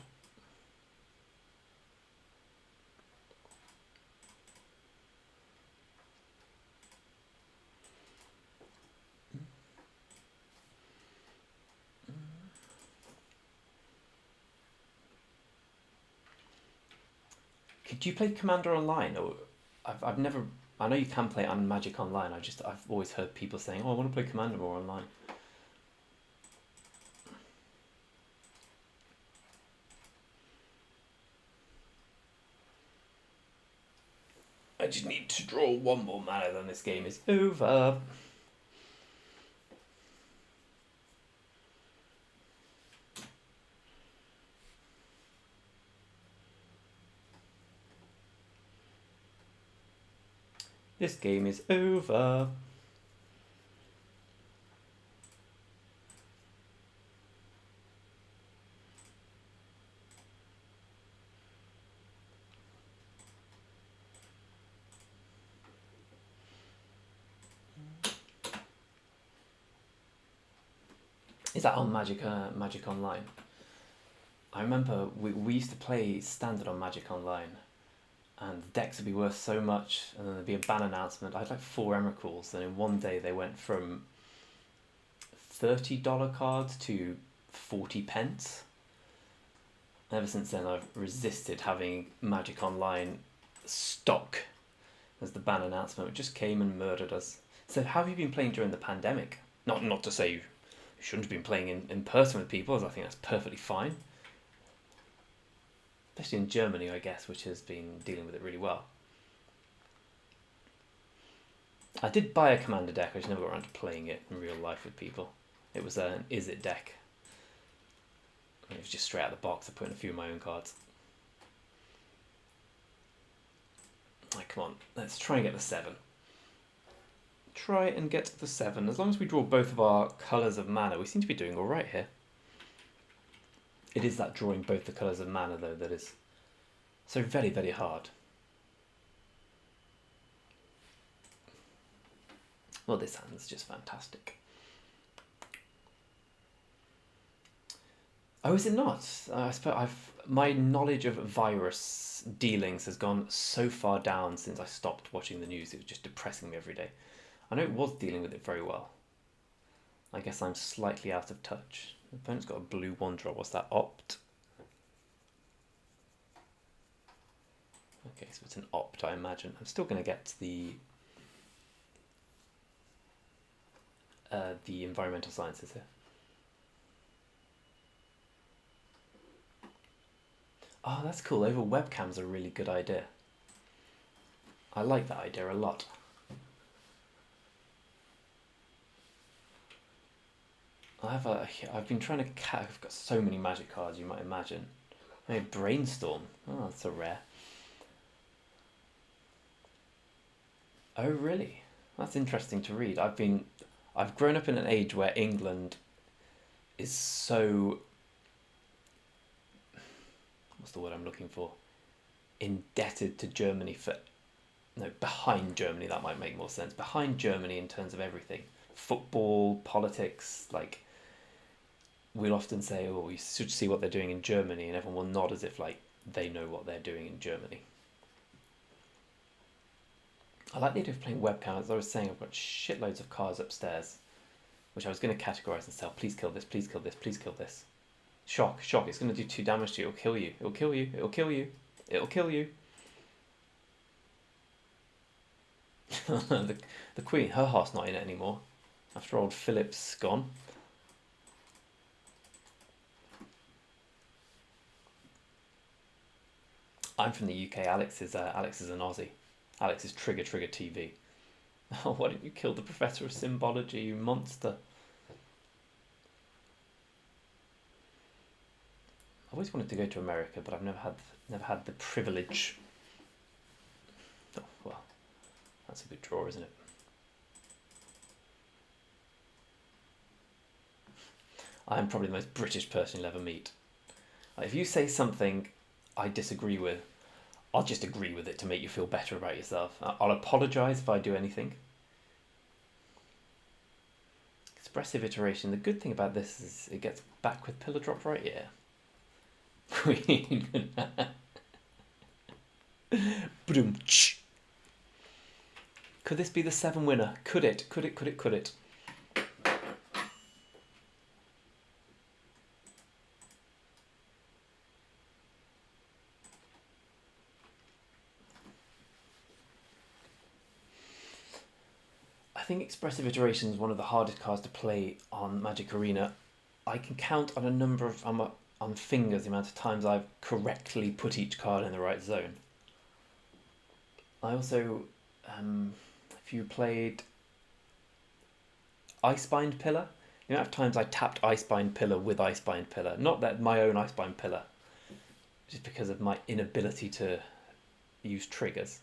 Could you play Commander Online? Or I've never. I know you can play on Magic Online. I've always heard people saying, "Oh, I want to play Commander more online." I just need to draw one more mana, then this game is over. This game is over. Is that on Magic Online? I remember we used to play Standard on Magic Online, and the decks would be worth so much, and then there'd be a ban announcement. I had like 4 Emrakuls, and in one day they went from $30 cards to 40 pence. And ever since then, I've resisted having Magic Online stock as the ban announcement. It just came and murdered us. So, how have you been playing during the pandemic? Not to say you shouldn't have been playing in person with people, as I think that's perfectly fine. Especially in Germany, I guess, which has been dealing with it really well. I did buy a Commander deck, I just never got around to playing it in real life with people. It was an Is It deck. And it was just straight out of the box. I put in a few of my own cards. Right, come on, let's try and get the 7. Try and get the 7. As long as we draw both of our colours of mana, we seem to be doing alright here. It is that drawing both the colours of mana, though, that is so very, very hard. Well, this hand's just fantastic. Oh, is it not? I suppose my knowledge of virus dealings has gone so far down since I stopped watching the news. It was just depressing me every day. I know it was dealing with it very well. I guess I'm slightly out of touch. The opponent's got a blue 1-drop. What's that? Opt? Okay, so it's an opt, I imagine. I'm still going to get the environmental sciences here. Oh, that's cool. Over webcam's a really good idea. I like that idea a lot. I've been trying to I've got so many magic cards, you might imagine. I mean, brainstorm. Oh, that's so rare. Oh, really? That's interesting to read. I've grown up in an age where England is so, what's the word I'm looking for? Indebted to Germany for, no, behind Germany, that might make more sense. Behind Germany in terms of everything. Football, politics, like, we'll often say, oh, you should see what they're doing in Germany, and everyone will nod as if, like, they know what they're doing in Germany. I like the idea of playing webcam. As I was saying, I've got shitloads of cards upstairs, which I was going to categorize and sell. Please kill this, please kill this, please kill this. Shock, shock, it's going to do 2 damage to you. It'll kill you, it'll kill you, it'll kill you, it'll kill you. the Queen, her heart's not in it anymore. After old Philip's gone. I'm from the UK. Alex is an Aussie. Alex is trigger TV. Oh, why didn't you kill the Professor of Symbology, you monster? I've always wanted to go to America, but I've never had the privilege. Oh, well, that's a good draw, isn't it? I'm probably the most British person you'll ever meet. If you say something I disagree with, I'll just agree with it to make you feel better about yourself. I'll apologise if I do anything. Expressive iteration. The good thing about this is it gets back with pillar drop right here. Queen. Could this be the 7 winner? Could it? Could it? Could it? Could it? I think Expressive Iteration is one of the hardest cards to play on Magic Arena. I can count on a number of on fingers the amount of times I've correctly put each card in the right zone. I also, if you played Icebind Pillar, the amount of times I tapped Icebind Pillar with Icebind Pillar, not that my own Icebind Pillar, just because of my inability to use triggers.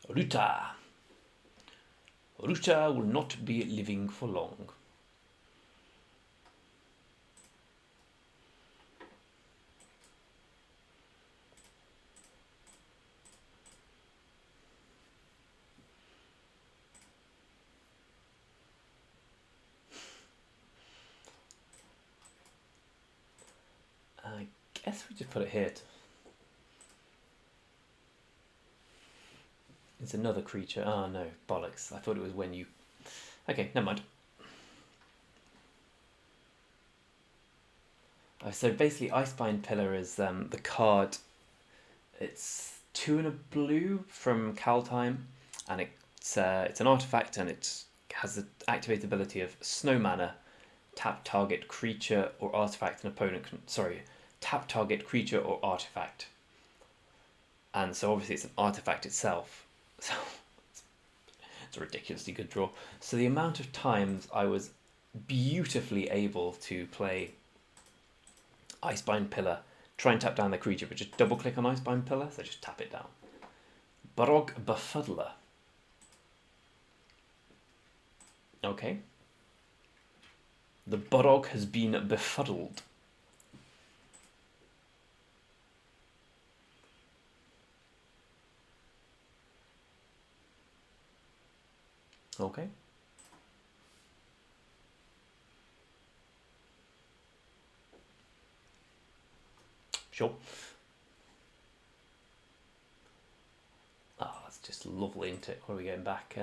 Ruta. Ruta will not be living for long. I guess we just put it here. It's another creature. Oh no, bollocks. I thought it was when you... Okay, never mind. So basically Icebind Pillar is the card. It's 2 and a blue from Kaldheim, and it's an artifact, and it has the activate ability of Snow Mana, tap target creature or artifact an opponent can... Sorry, tap target creature or artifact. And so obviously it's an artifact itself. So it's a ridiculously good draw. So the amount of times I was beautifully able to play Icebind Pillar, try and tap down the creature, but just double click on Icebind Pillar, so just tap it down. Barog Befuddler. Okay. The Bodog has been befuddled. Okay. Sure. Oh, that's just lovely, isn't it? What are we getting back?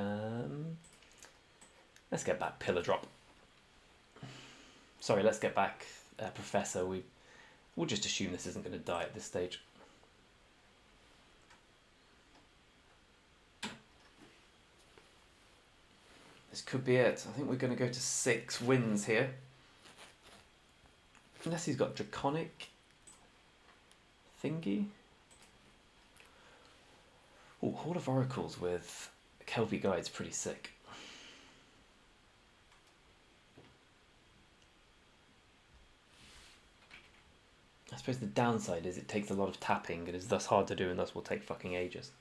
Let's get back Pillar Drop. Sorry, let's get back Professor. We'll just assume this isn't going to die at this stage. This could be it. I think we're going to go to 6 wins here. Unless he's got Draconic thingy. Oh, Hall of Oracles with Kelpie Guide's pretty sick. I suppose the downside is it takes a lot of tapping and is thus hard to do and thus will take fucking ages.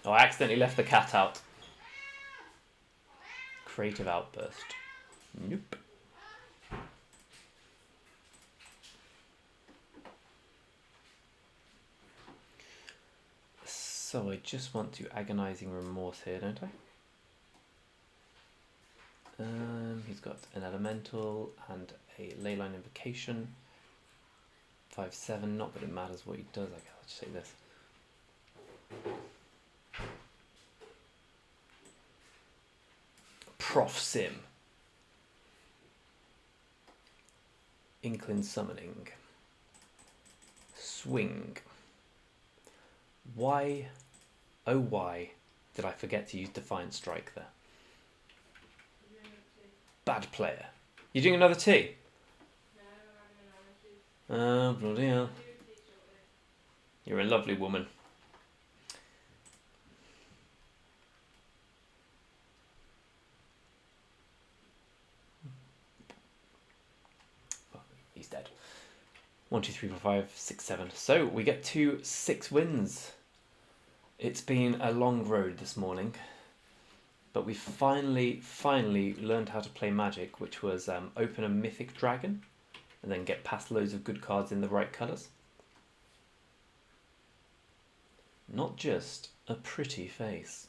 Oh, I accidentally left the cat out. Creative outburst. Nope. So I just want to agonizing remorse here, don't I? He's got an elemental and a leyline invocation. 5/7. Not that it matters what he does. I guess I'll just say this. Prof Sim. Inkling Summoning. Swing. Why, oh why, did I forget to use Defiant Strike there? Bad player. You doing another tea? No, I'm having an orange juice. Oh, bloody hell. You're a lovely woman. Oh, he's dead. 1, 2, 3, 4, 5, 6, 7. So we get to 6 wins. It's been a long road this morning, but we finally learned how to play Magic, which was open a Mythic Dragon and then get past loads of good cards in the right colours. Not just a pretty face.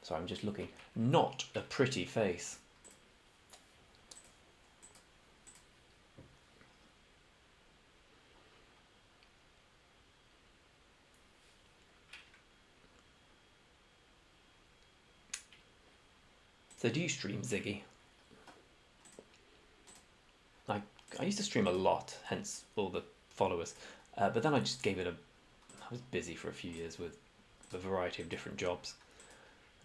Sorry, I'm just looking. Not a pretty face. So do you stream, Ziggy? I used to stream a lot, hence all the followers. But then I just gave it I was busy for a few years with a variety of different jobs,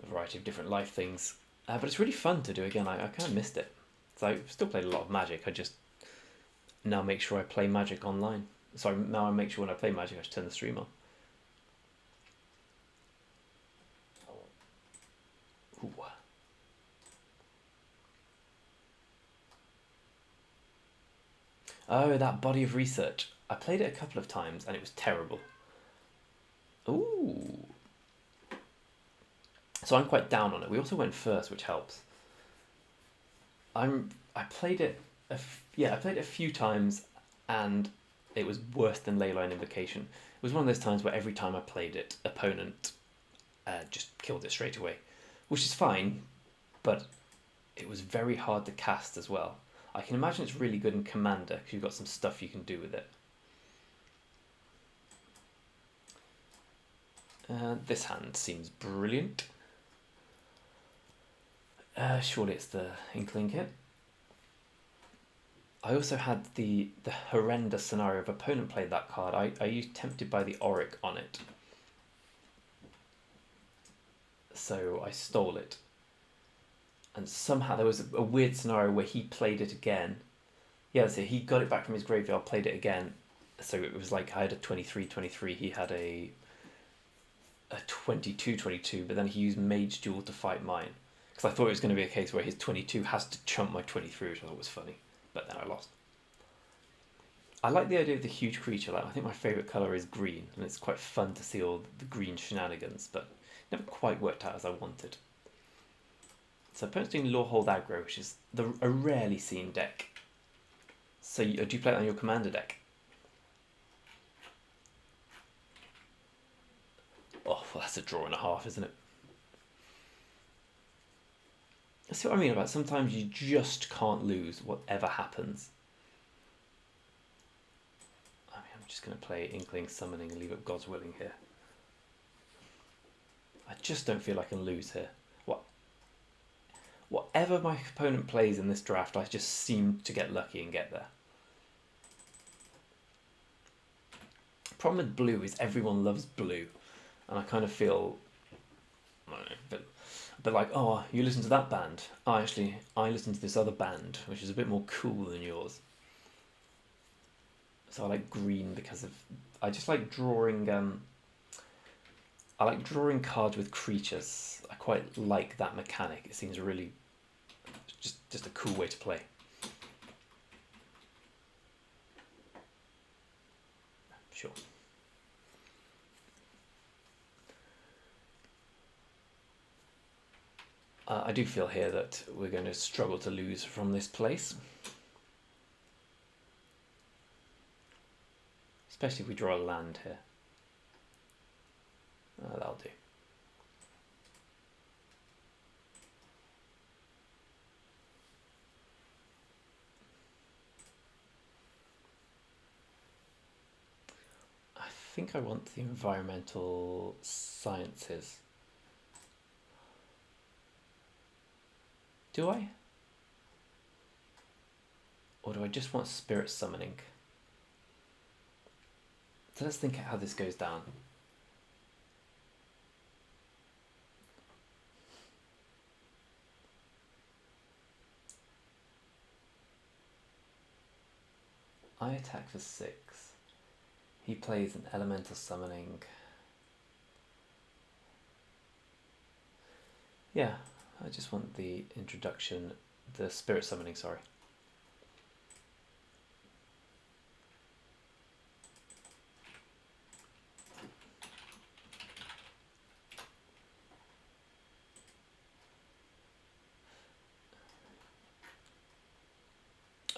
a variety of different life things. But it's really fun to do again. I kind of missed it. So I still played a lot of Magic. I just now make sure I play Magic online. Sorry, now I make sure when I play Magic I just turn the stream on. Ooh. Oh, that Body of Research. I played it a couple of times and it was terrible. Ooh. So I'm quite down on it. We also went first, which helps. I played it I played it a few times and it was worse than Leyline Invocation. It was one of those times where every time I played it, opponent just killed it straight away, which is fine, but it was very hard to cast as well. I can imagine it's really good in Commander because you've got some stuff you can do with it. This hand seems brilliant. Surely it's the Inkling kit. I also had the horrendous scenario of opponent played that card. I used Tempted by the Auric on it. So I stole it. And somehow there was a weird scenario where he played it again. Yeah, so he got it back from his graveyard, played it again. So it was like I had a 23-23, he had a 22-22, but then he used Mage Duel to fight mine. Because I thought it was going to be a case where his 22 has to chump my 23, which I thought was funny. But then I lost. I like the idea of the huge creature. Like, I think my favourite colour is green, and it's quite fun to see all the green shenanigans, but never quite worked out as I wanted. So opponent's doing Lawhold Aggro, which is a rarely seen deck. So do you play it on your commander deck? Oh, well, that's a draw and a half, isn't it? That's what I mean about sometimes you just can't lose whatever happens. I mean, I'm just going to play Inkling Summoning and leave up God's Willing here. I just don't feel I can lose here. Whatever my opponent plays in this draft, I just seem to get lucky and get there. Problem with blue is everyone loves blue, and I kind of feel, I don't know, but like, oh, you listen to that band. I listen to this other band, which is a bit more cool than yours. So I like green because of, I just like drawing. I like drawing cards with creatures. I quite like that mechanic. It seems really just a cool way to play. Sure. I do feel here that we're going to struggle to lose from this place. Especially if we draw a land here. That'll do. I think I want the environmental sciences. Do I? Or do I just want spirit summoning? So let's think how this goes down. I attack for 6. He plays an elemental summoning. Yeah, I just want the introduction, the spirit summoning, sorry.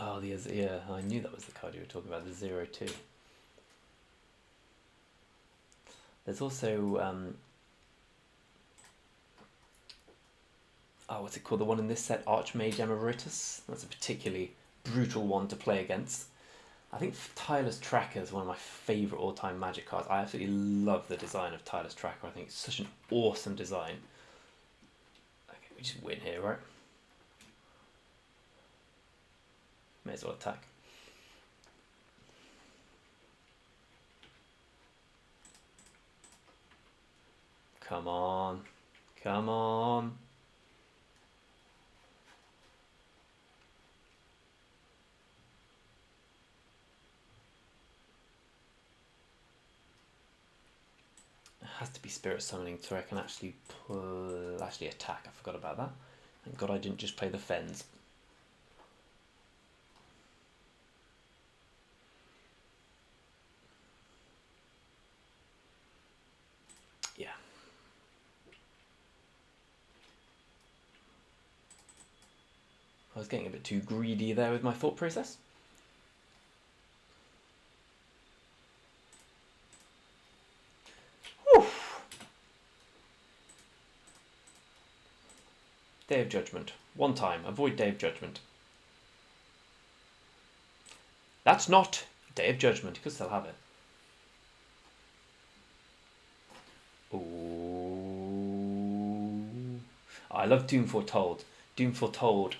Oh, yeah, I knew that was the card you were talking about, the 0-2. There's also, oh, what's it called? The one in this set, Archmage Emeritus. That's a particularly brutal one to play against. I think Tireless Tracker is one of my favourite all-time Magic cards. I absolutely love the design of Tireless Tracker. I think it's such an awesome design. Okay, we just win here, right? May as well attack. Come on. Come on. It has to be spirit summoning so I can actually attack. I forgot about that. Thank God I didn't just play the Fens. Yeah. I was getting a bit too greedy there with my thought process. Whew. Day of Judgment. One time. Avoid Day of Judgment. That's not Day of Judgment. You could still have it. Ooh. I love Doom Foretold. Doom Foretold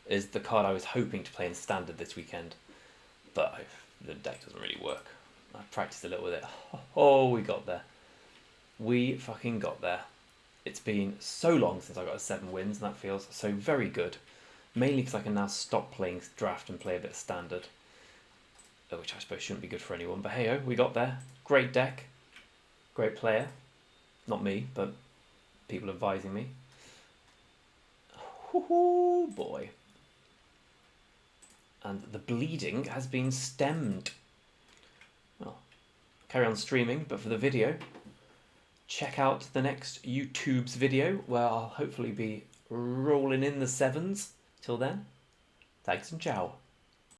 is the card I was hoping to play in Standard this weekend, but the deck doesn't really work. I practiced a little with it. Oh, we got there. We fucking got there. It's been so long since I got a 7 wins, and that feels so very good. Mainly because I can now stop playing draft and play a bit of Standard, which I suppose shouldn't be good for anyone, but hey-oh, we got there. Great deck. Great player. Not me, but people advising me. Oh boy. and the bleeding has been stemmed. Well, carry on streaming, but for the video, check out the next YouTube's video where I'll hopefully be rolling in the 7s. Till then, thanks and ciao.